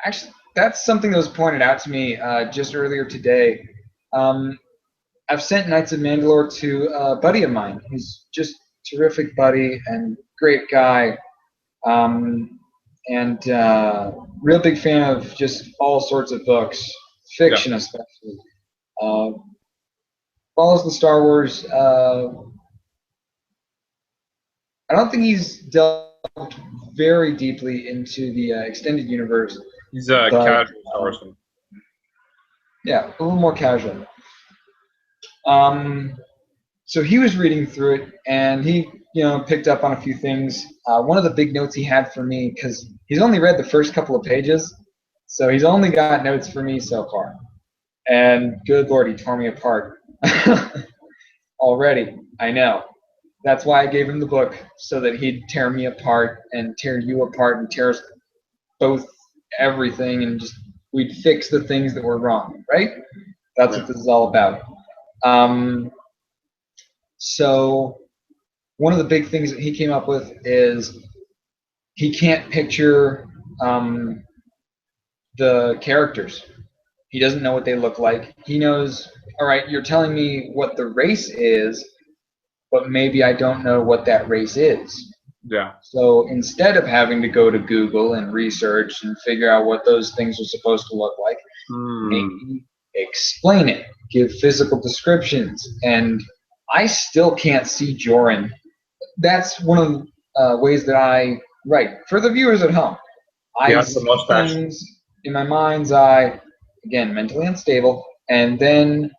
actually that's something that was pointed out to me just earlier today. I've sent Knights of Mandalore to a buddy of mine. He's just terrific buddy and great guy. And real big fan of just all sorts of books, fiction especially. Follows the Star Wars. I don't think he's delved very deeply into the extended universe. He's a casual Star Wars fan. Yeah, a little more casual. So he was reading through it, and he, picked up on a few things. One of the big notes he had for me, because he's only read the first couple of pages, so he's only got notes for me so far. And good Lord, he tore me apart. Already, I know. That's why I gave him the book, so that he'd tear me apart and tear you apart and tear us both everything, and just we'd fix the things that were wrong, right? That's what this is all about. So one of the big things that he came up with is he can't picture the characters. He doesn't know what they look like. He knows, all right, you're telling me what the race is, but maybe I don't know what that race is. Yeah. So instead of having to go to Google and research and figure out what those things are supposed to look like, maybe explain it, give physical descriptions. And I still can't see Joran. That's one of the ways that I write. For the viewers at home, I see things in my mind's eye, again, mentally unstable, and then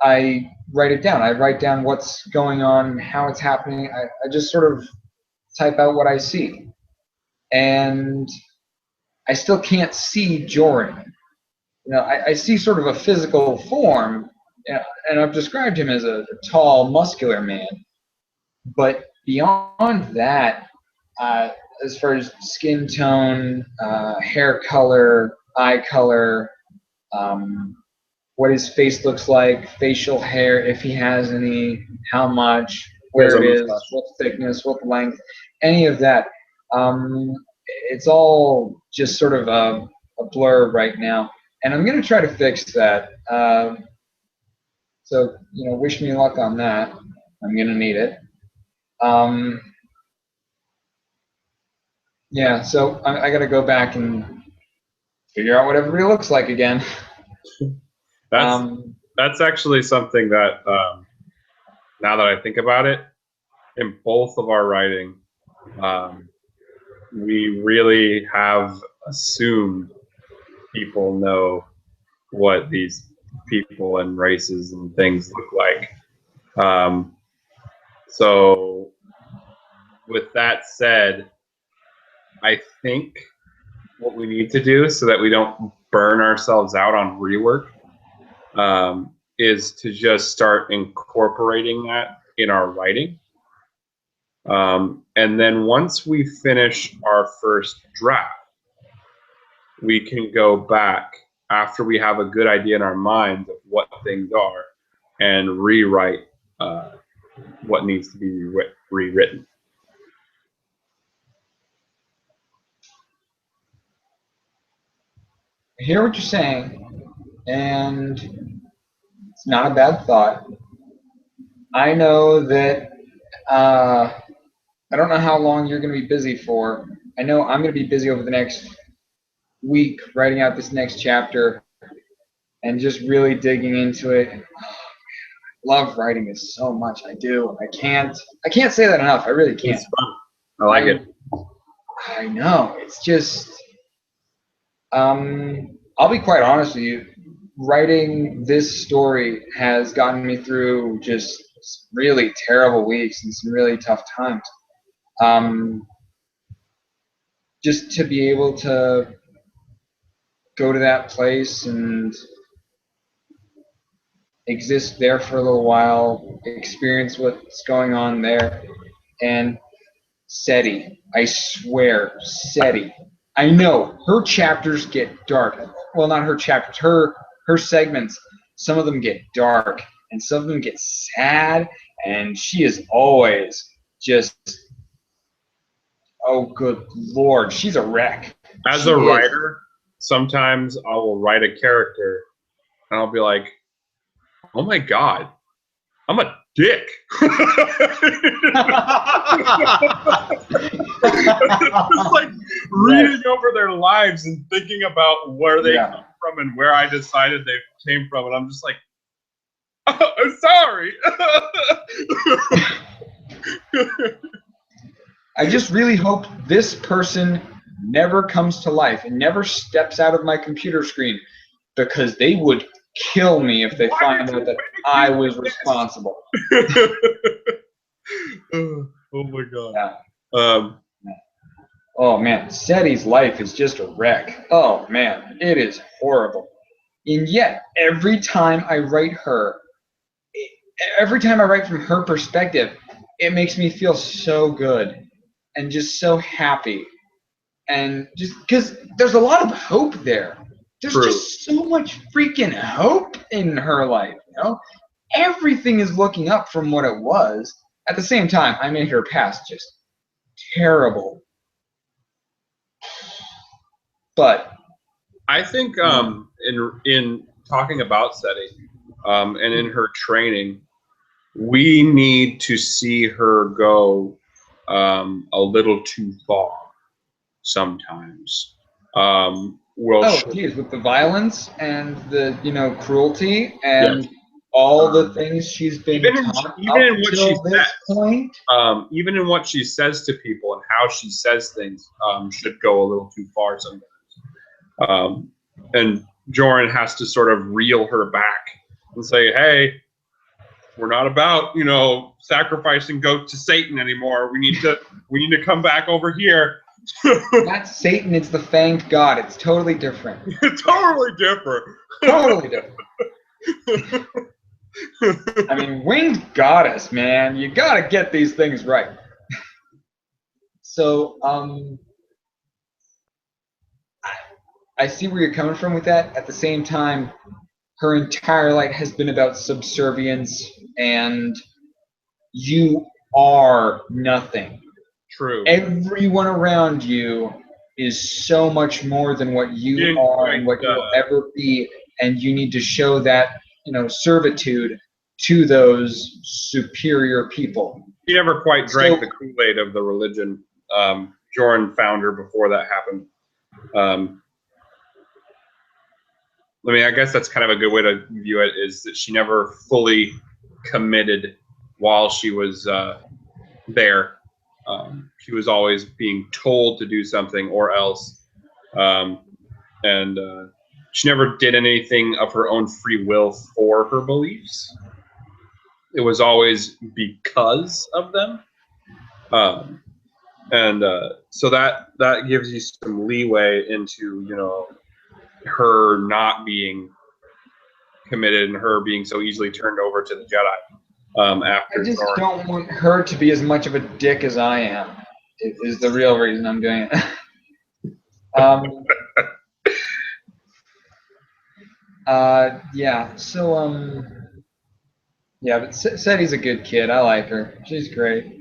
I write it down. I write down what's going on, how it's happening. I just sort of type out what I see. And I still can't see Joran. I see sort of a physical form, and I've described him as a tall, muscular man. But beyond that, as far as skin tone, hair color, eye color, what his face looks like, facial hair, if he has any, how much, where it is, what thickness, what length, any of that. It's all just sort of a blur right now. And I'm going to try to fix that. So, wish me luck on that. I'm going to need it. Yeah, so I got to go back and figure out what everybody looks like again. That's that's actually something that now that I think about it, in both of our writing, we really have assumed people know what these people and races and things look like. So, with that said, I think what we need to do so that we don't burn ourselves out on rework is to just start incorporating that in our writing. And then once we finish our first draft, we can go back after we have a good idea in our mind of what things are and rewrite what needs to be rewritten. I hear what you're saying, and it's not a bad thought. I know that I don't know how long you're going to be busy for. I know I'm going to be busy over the next week writing out this next chapter and just really digging into it. Love writing it so much. I do. I can't say that enough. I really can't. It's fun. I like it. I know. It's just I'll be quite honest with you. Writing this story has gotten me through just really terrible weeks and some really tough times. Just to be able to go to that place and exist there for a little while, experience what's going on there, and Seti, I swear, Seti. I know her chapters get dark. Well, not her chapters, her segments. Some of them get dark, and some of them get sad. And she is always just, oh, good lord, she's a wreck. As a writer, sometimes I will write a character, and I'll be like, "Oh my god, I'm a dick." Just like reading over their lives and thinking about where they come from and where I decided they came from, and I'm just like, oh, I'm sorry. I just really hope this person never comes to life and never steps out of my computer screen, because they would kill me if they find out that I was responsible. Oh my god. Yeah. Oh man, Seti's life is just a wreck. Oh man, it is horrible. And yet, every time I write her, every time I write from her perspective, it makes me feel so good and just so happy. And just because there's a lot of hope there. There's just so much freaking hope in her life, you know? Everything is looking up from what it was. At the same time, I made her past just terrible. But I think in talking about Seti and in her training, we need to see her go a little too far sometimes. Geez, with the violence and the cruelty and all the things she's been taught even in what she this point. Even in what she says to people and how she says things should go a little too far sometimes. And Joran has to sort of reel her back and say, "Hey, we're not about sacrificing goats to Satan anymore. We need to come back over here." That's Satan. It's the fanged god. It's totally different. Totally different. Totally different. I mean, winged goddess, man. You gotta get these things right. So, I see where you're coming from with that. At the same time, her entire life has been about subservience, and you are nothing. True. Everyone around you is so much more than what you are and what you'll ever be, and you need to show that servitude to those superior people. He never quite drank the Kool-Aid of the religion. Jordan found her before that happened. I mean, I guess that's kind of a good way to view it, is that she never fully committed while she was there. She was always being told to do something or else. And she never did anything of her own free will for her beliefs. It was always because of them. So that gives you some leeway into, you know, her not being committed and her being so easily turned over to the Jedi after. I just don't want her to be as much of a dick as I am. Is the real reason I'm doing it. Yeah. So yeah, but Seti's a good kid. I like her. She's great.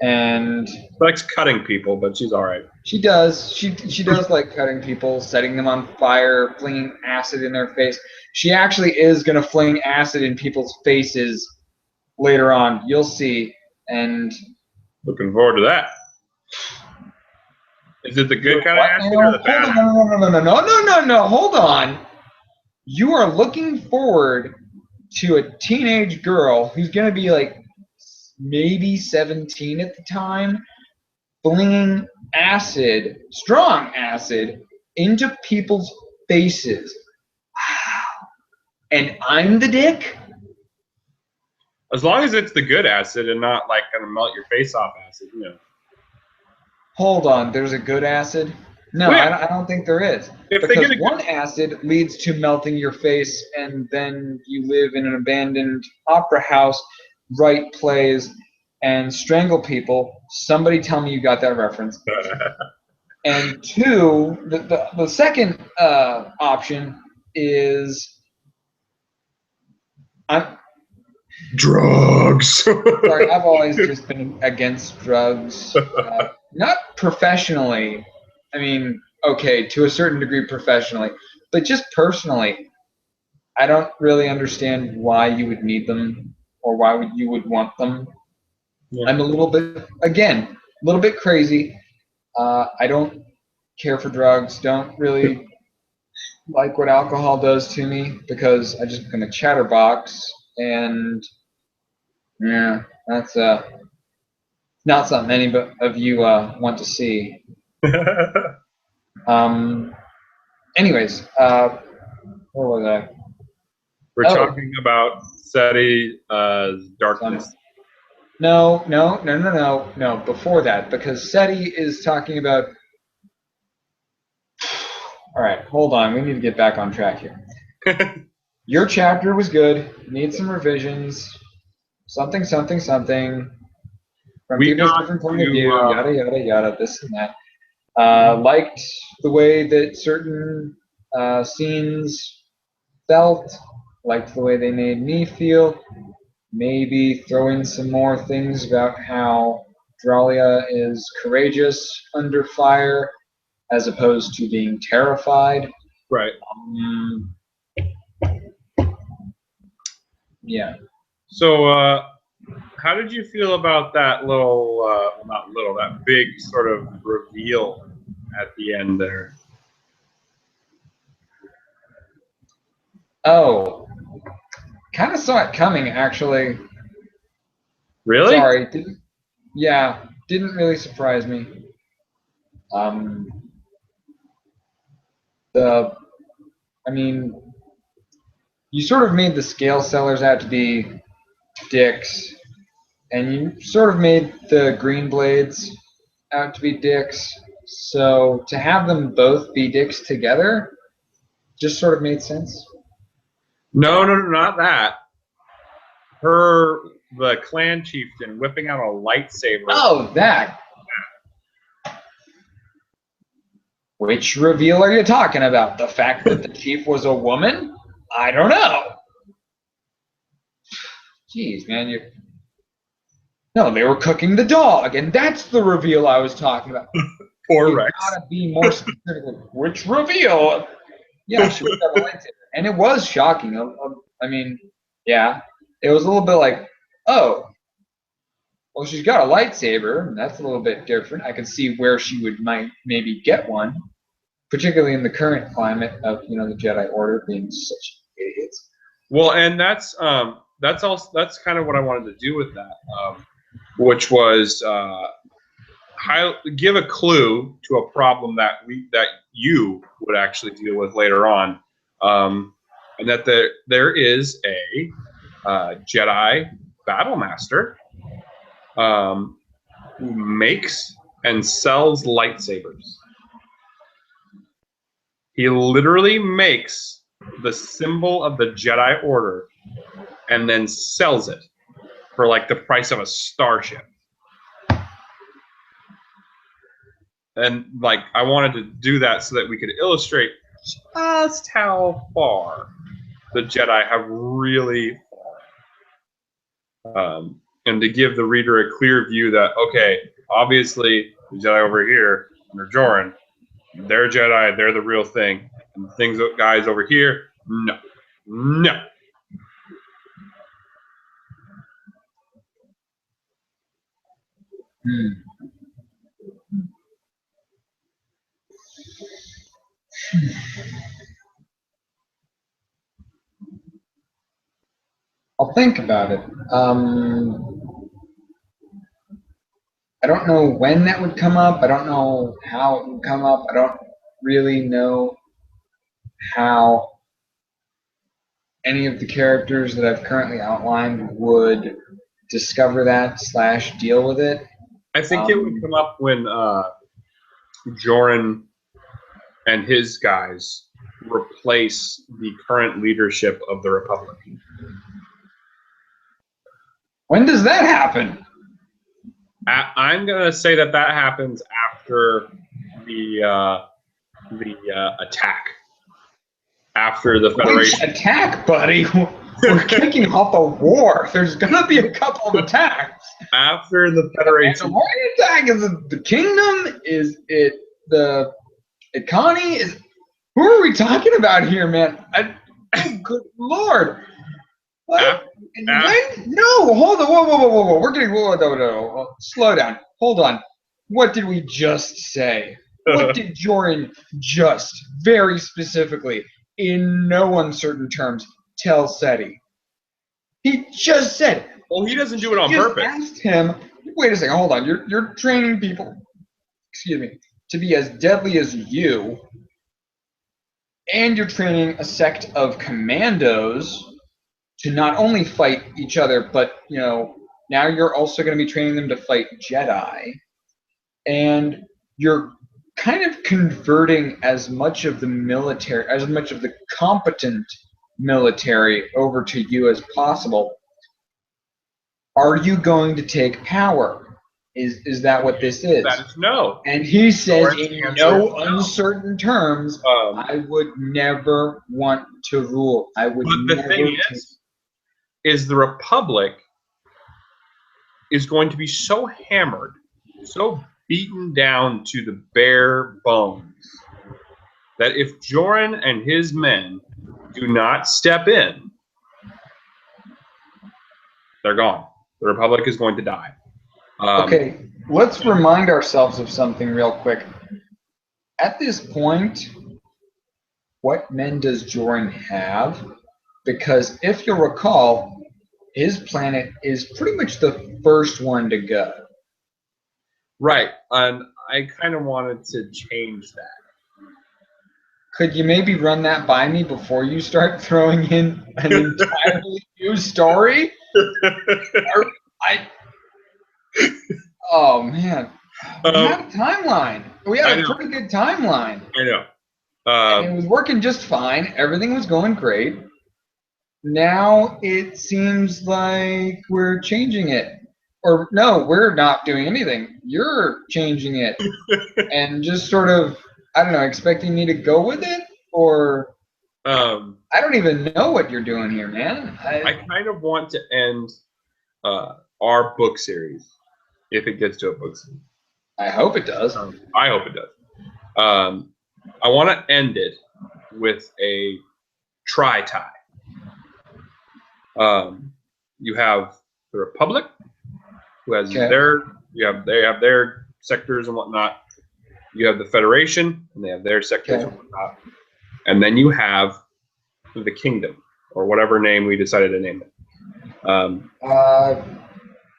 And she likes cutting people, but she's all right. She does. She does like cutting people, setting them on fire, flinging acid in their face. She actually is going to fling acid in people's faces later on. You'll see. And looking forward to that. Is it the good kind of acid or the bad? No. Hold on. You are looking forward to a teenage girl who's going to be like maybe 17 at the time, flinging acid, strong acid, into people's faces. Wow. And I'm the dick? As long as it's the good acid and not like gonna melt your face off acid, you know. Hold on, there's a good acid? No, well, yeah. I don't think there is. Because one acid leads to melting your face, and then you live in an abandoned opera house, write plays, and strangle people. Somebody tell me you got that reference. And two, the second option is drugs. Sorry, I've always just been against drugs. Not professionally. I mean, okay, to a certain degree professionally, but just personally, I don't really understand why you would need them or why you would want them. Yeah. I'm a little bit crazy. I don't care for drugs. Don't really like what alcohol does to me because I just become a chatterbox. And yeah, that's not something any of you want to see. Anyways, where was I? We're talking about Seti's darkness. No. Before that, because Seti is talking about. All right, hold on. We need to get back on track here. Your chapter was good. Need some revisions. Something. From people's different point of view. Yada yada yada. This and that. Liked the way that certain scenes felt. Liked the way they made me feel. Maybe throw in some more things about how Dralia is courageous under fire as opposed to being terrified. Right. Yeah. So how did you feel about that that big sort of reveal at the end there? Oh, kind of saw it coming, actually. Really? Sorry. Didn't really surprise me. You sort of made the scale sellers out to be dicks, and you sort of made the green blades out to be dicks. So to have them both be dicks together just sort of made sense. No, not that. The clan chieftain whipping out a lightsaber. Oh, that. Which reveal are you talking about? The fact that the chief was a woman? I don't know. Jeez, man, No, they were cooking the dog, and that's the reveal I was talking about. Poor Rex. You gotta be more specific. Which reveal? Yeah, she was a lightsaber, and it was shocking. I mean, yeah, it was a little bit like, oh, Well, she's got a lightsaber, and that's a little bit different. I can see where she might maybe get one, particularly in the current climate of the Jedi Order being such idiots. Well, and that's kind of what I wanted to do with that, which was give a clue to a problem that you would actually deal with later on, and that there is a Jedi battle master who makes and sells lightsabers. He literally makes the symbol of the Jedi Order and then sells it for like the price of a starship. And like I wanted to do that so that we could illustrate just how far the Jedi have really fallen. And to give the reader a clear view that, okay, obviously the Jedi over here under Joran, they're Jedi, they're the real thing. And the guys over here, no. I'll think about it. I don't know when that would come up. I don't know how it would come up. I don't really know how any of the characters that I've currently outlined would discover that / deal with it. I think it would come up when Joran and his guys replace the current leadership of the Republic. When does that happen? I'm gonna say that happens after the attack. After the Federation. Which attack, buddy? We're kicking off a war. There's gonna be a couple of attacks. After the Federation. And the attack is the kingdom? Is it the Connie? Who are we talking about here, man? Good Lord! What? No, hold on, whoa! We're getting whoa. Slow down. Hold on. What did we just say? What did Joran just very specifically, in no uncertain terms, tell Seti? He just said. Well, he doesn't do it on purpose. Asked him. Wait a second. Hold on. You're training people. Excuse me. To be as deadly as you, and you're training a sect of commandos to not only fight each other, but now you're also going to be training them to fight Jedi, and you're kind of converting as much of the military, as much of the competent military over to you as possible. Are you going to take power? Is that what this is? That is no. And he says in no uncertain terms, I would never want to rule. I would but the thing is the Republic is going to be so hammered, so beaten down to the bare bones, that if Joran and his men do not step in, they're gone. The Republic is going to die. Okay, let's remind ourselves of something real quick. At this point, what men does Joran have? Because if you'll recall, his planet is pretty much the first one to go. Right, and I kind of wanted to change that. Could you maybe run that by me before you start throwing in an entirely new story? Oh man, we had a timeline. We had a pretty good timeline. I know. And it was working just fine. Everything was going great. Now it seems like we're changing it. Or no, we're not doing anything. You're changing it. And just sort of, I don't know, expecting me to go with it? Or I don't even know what you're doing here, man. I kind of want to end our book series, if it gets to a book series. I hope it does. I hope it does. I want to end it with a tri-tie. You have the Republic, who has Okay. they have their sectors and whatnot. You have the Federation, and they have their sectors Okay. and whatnot. And then you have the Kingdom, or whatever name we decided to name it.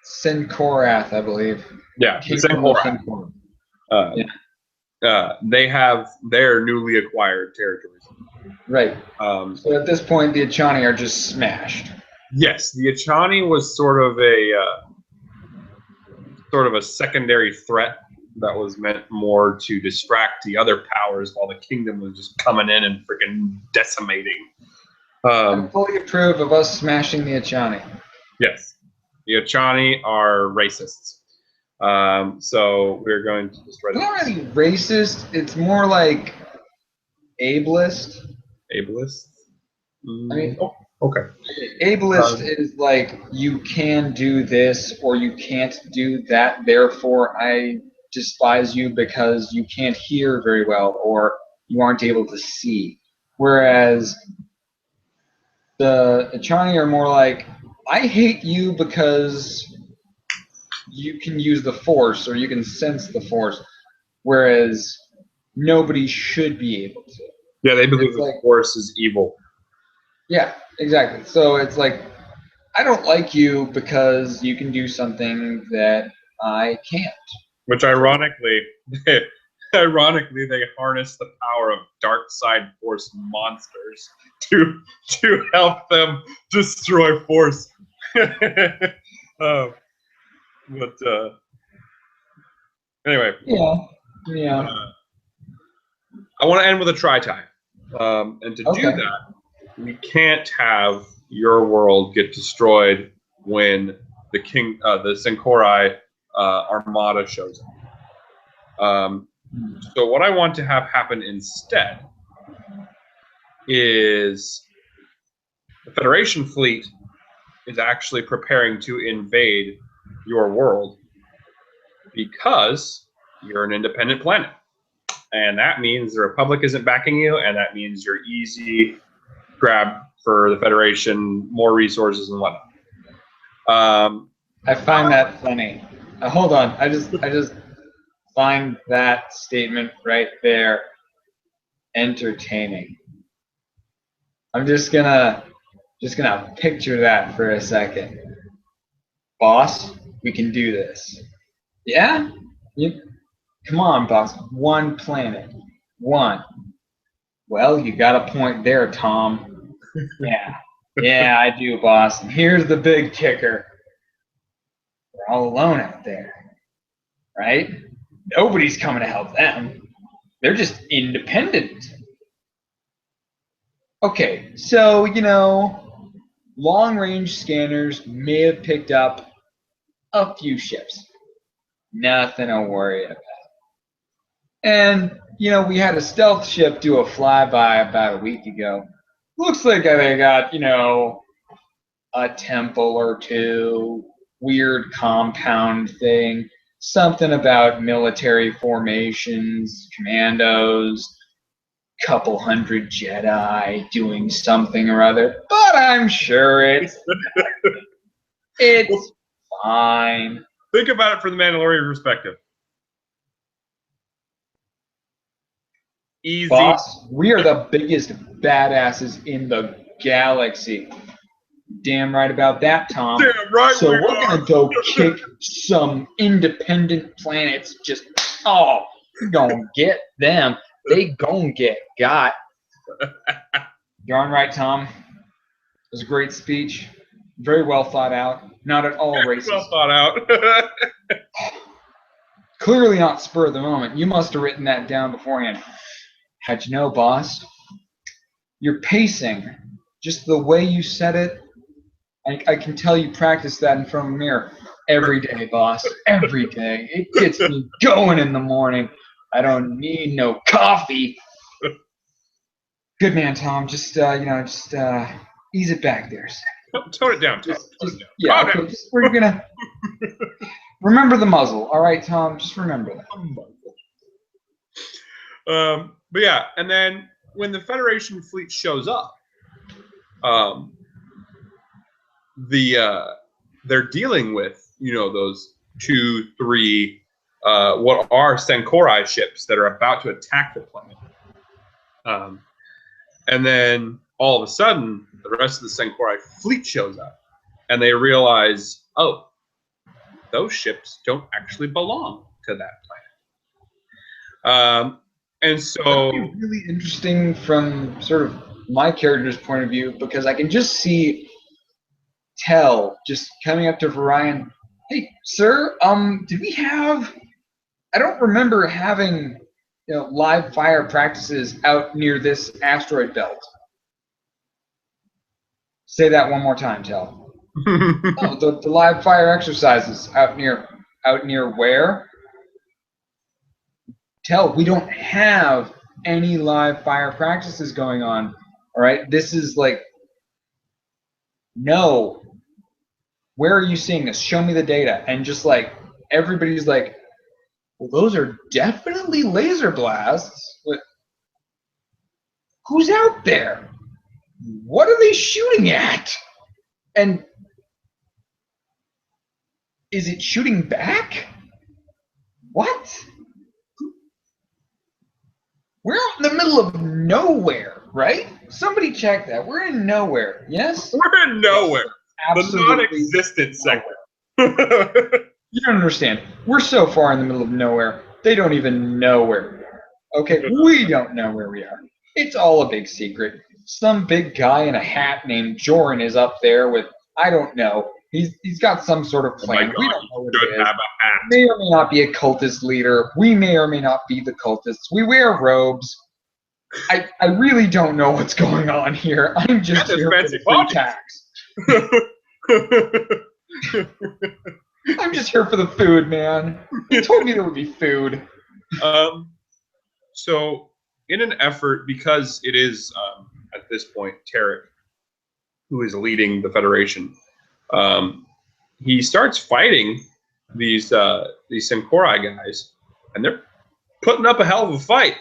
Sinkorath, I believe. Yeah, the Kingdom of Sinkorath. Sinkorath. They have their newly acquired territories. Right. Um, So at this point, the Achani are just smashed. yes, the Achani was sort of a secondary threat that was meant more to distract the other powers, while the Kingdom was just coming in and freaking decimating. I fully approve of us smashing the Achani. Yes, the Achani are racists. So we're going to destroy them. Not really racist. It's more like ableist. Ableist? I mean, okay. ableist is like you can do this or you can't do that. Therefore, I despise you because you can't hear very well or you aren't able to see. Whereas the Achani are more like, I hate you because you can use the Force or you can sense the Force, whereas nobody should be able to. Yeah, they believe It's the like- Force is evil. Yeah, exactly. So it's like, I don't like you because you can do something that I can't. Which ironically, they harness the power of dark side Force monsters to help them destroy Force. But anyway, Yeah. I want to end with a tri-tie, and to do Okay. that, we can't have your world get destroyed when the Sinkorai Armada shows up. So what I want to have happen instead is the Federation fleet is actually preparing to invade your world because you're an independent planet. And that means the Republic isn't backing you, and that means you're easy grab for the Federation, more resources and whatnot. I find that funny. Hold on. I just find that statement right there entertaining. I'm just gonna picture that for a second. Boss, we can do this. Yeah? Come on, boss. One planet. One. Well, you got a point there, Tom. Yeah. Yeah, I do, boss. And here's the big kicker. We're all alone out there. Right? Nobody's coming to help them. They're just independent. Okay, so, long-range scanners may have picked up a few ships. Nothing to worry about. And, we had a stealth ship do a flyby about a week ago. Looks like they got, a temple or two, weird compound thing, something about military formations, commandos, couple hundred Jedi doing something or other. But I'm sure it's fine. Think about it from the Mandalorian perspective. Easy. Boss, we are the biggest badasses in the galaxy. Damn right about that, Tom. Damn right. So we're gonna go kick some independent planets. We're gonna get them. They gonna get got. Darn right, Tom. It was a great speech. Very well thought out. Not at all racist. Well thought out. Clearly not spur of the moment. You must have written that down beforehand. How'd you know, boss? Your pacing, just the way you said it, I can tell you practice that in front of a mirror every day, boss. Every day. It gets me going in the morning. I don't need no coffee. Good man, Tom. Just ease it back there. Tone it down, Tom. Yeah, okay. We're gonna remember the muzzle. All right, Tom. Just remember that. But yeah, and then when the Federation fleet shows up, they're dealing with those 2, 3, what are Senkorai ships that are about to attack the planet. And then all of a sudden, the rest of the Senkorai fleet shows up, and they realize, oh, those ships don't actually belong to that planet. And so, that'd be really interesting from sort of my character's point of view, because I can just see Tell just coming up to Virion. Hey, sir, did we have? I don't remember having, live fire practices out near this asteroid belt. Say that one more time, Tell. Oh, the live fire exercises out near where? Tell, we don't have any live fire practices going on. All right, this is like, no. Where are you seeing this? Show me the data. And just like everybody's like, well, those are definitely laser blasts. But who's out there? What are they shooting at? And is it shooting back? What? We're out in the middle of nowhere, right? Somebody check that. We're in nowhere. Yes? We're in nowhere. Absolutely. The non-existent sector. You don't understand. We're so far in the middle of nowhere, they don't even know where we are. Okay, we don't know where we are. It's all a big secret. Some big guy in a hat named Joran is up there with, I don't know. He's got some sort of plan. Oh my God, we don't know what should it is. have a hat. May or may not be a cultist leader. We may or may not be the cultists. We wear robes. I really don't know what's going on here. I'm just That's here for fancy the free politics. tax. I'm just here for the food, man. You told me there would be food. So, in an effort, because it is at this point Tarek who is leading the Federation, he starts fighting these Senkorai guys, and they're putting up a hell of a fight.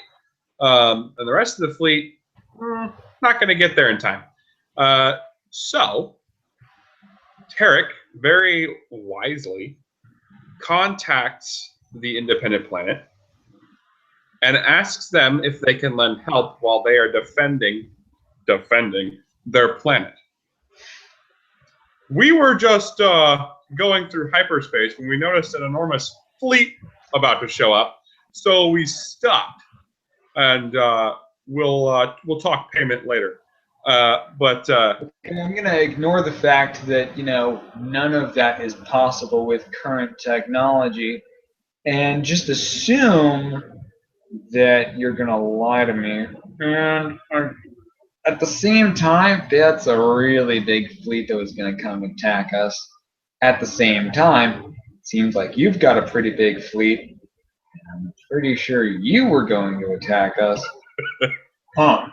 And the rest of the fleet, not going to get there in time. So, Tarek very wisely contacts the independent planet and asks them if they can lend help while they are defending their planet. We were just going through hyperspace when we noticed an enormous fleet about to show up, so we stopped, and we'll talk payment later. But I'm going to ignore the fact that, none of that is possible with current technology and just assume that you're going to lie to me. And at the same time, that's a really big fleet that was going to come attack us. At the same time, it seems like you've got a pretty big fleet. I'm pretty sure you were going to attack us. Huh.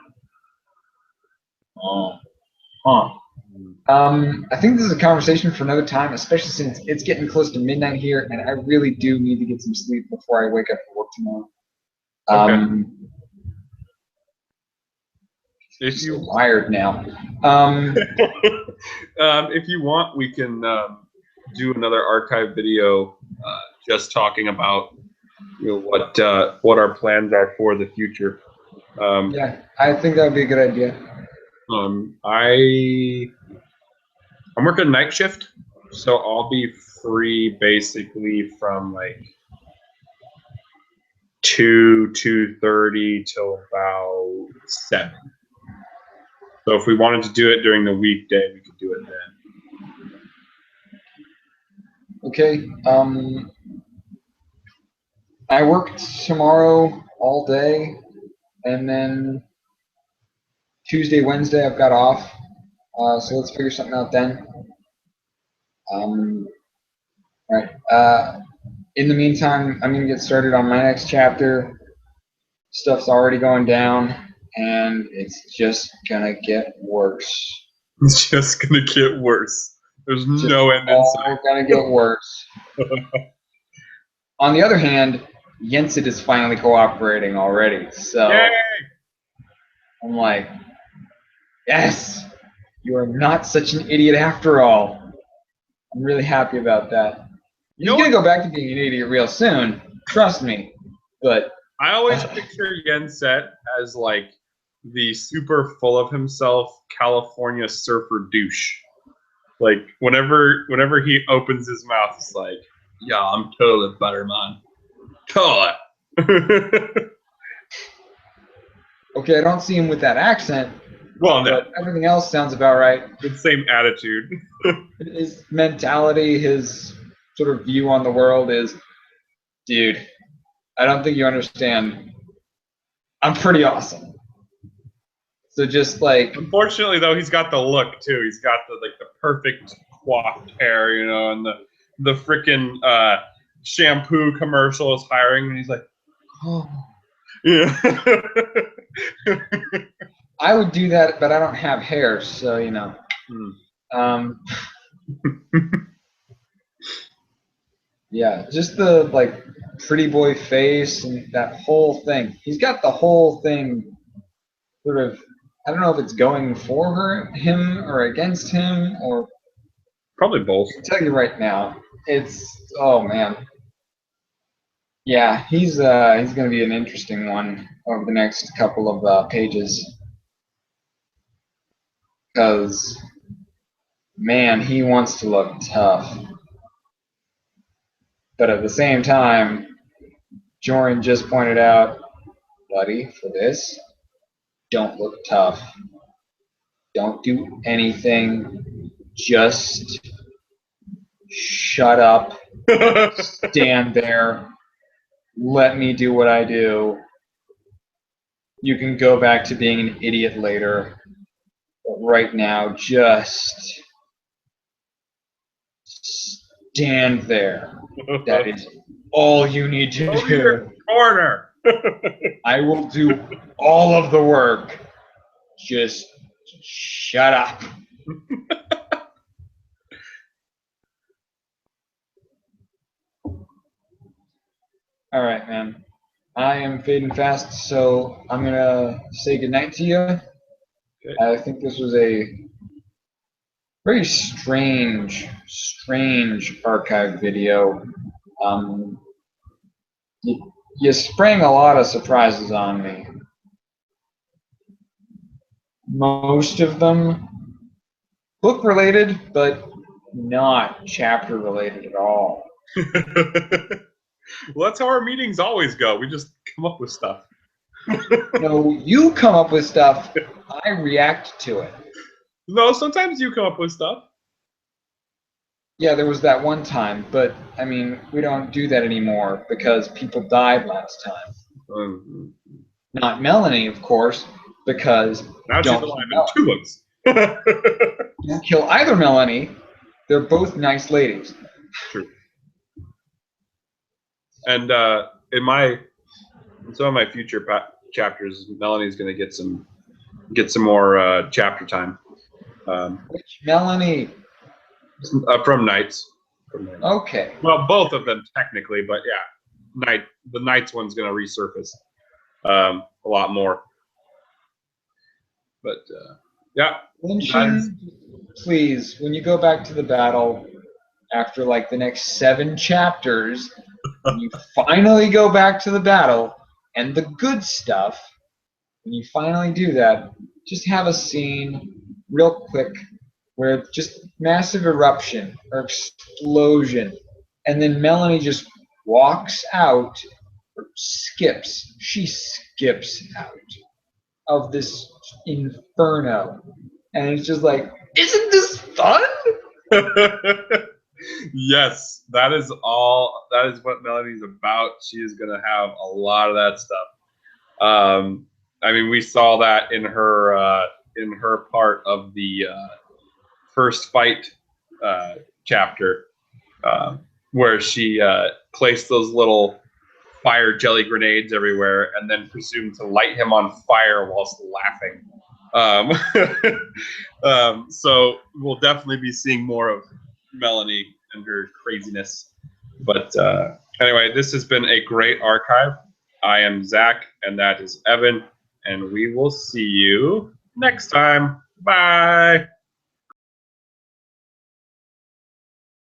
I think this is a conversation for another time, especially since it's getting close to midnight here, and I really do need to get some sleep before I wake up for work tomorrow. Okay. If you wired now. If you want, we can do another archive video just talking about what our plans are for the future. Yeah, I think that would be a good idea. I'm working night shift, so I'll be free basically from like 2:30 till about 7. So if we wanted to do it during the weekday, we could do it then. Okay. I work tomorrow all day, and then Tuesday, Wednesday I've got off. So let's figure something out then. All right. In the meantime, I'm gonna get started on my next chapter. Stuff's already going down, and it's just gonna get worse. It's just gonna get worse. There's no end in sight. It's gonna get worse. On the other hand, Yensid is finally cooperating already, so Yay! I'm like, yes, you are not such an idiot after all. I'm really happy about that. He's gonna go back to being an idiot real soon. Trust me. But I always picture Yenset as like the super full of himself California surfer douche. Like whenever he opens his mouth, it's like, yeah, I'm totally butter, man. Totally. okay, I don't see him with that accent. Well, no. But everything else sounds about right. The same attitude. His mentality, his sort of view on the world is, dude, I don't think you understand. I'm pretty awesome. So just like, unfortunately though, he's got the look too. He's got the perfect coiffed hair, you know, and the freaking shampoo commercial is hiring, and he's like, oh, yeah. I would do that, but I don't have hair, so you know. Yeah, just the like pretty boy face and that whole thing. He's got the whole thing sort of. I don't know if it's going for him or against him, or probably both. I'll tell you right now, it's oh man. Yeah, he's going to be an interesting one over the next couple of pages. Because, man, he wants to look tough. But at the same time, Joran just pointed out, buddy, for this, don't look tough. Don't do anything. Just shut up. Stand there. Let me do what I do. You can go back to being an idiot later. But right now, just stand there. That is all you need to do. Your corner. I will do all of the work. Just shut up. All right, man. I am fading fast, so I'm going to say goodnight to you. Okay. I think this was a very strange archive video. You sprang a lot of surprises on me. Most of them book related, but not chapter related at all. Well, that's how our meetings always go. We just come up with stuff. No, you come up with stuff. I react to it. No, sometimes you come up with stuff. Yeah, there was that one time, but I mean, we don't do that anymore because people died last time. Mm-hmm. Not Melanie, of course, because now she's alive in 2 books. Don't kill either Melanie. They're both nice ladies. True. And in some of my future chapters, Melanie's going to get some more chapter time. Which Melanie? From Knights. Okay. Well, both of them technically, but yeah, the Knights one's going to resurface a lot more. But yeah. Lynching, please, when you go back to the battle after like the next 7 chapters, when you finally go back to the battle and the good stuff, when you finally do that, just have a scene real quick where just massive eruption or explosion, and then Melanie just walks out, or skips. She skips out of this inferno, and it's just like, isn't this fun? Yes, that is all. That is what Melanie's about. She is going to have a lot of that stuff. I mean, we saw that in her part of the first fight chapter, where she placed those little fire jelly grenades everywhere and then presumed to light him on fire whilst laughing. So we'll definitely be seeing more of Melanie and her craziness. But anyway, this has been a great archive. I am Zach, and that is Evan, and we will see you next time. Bye.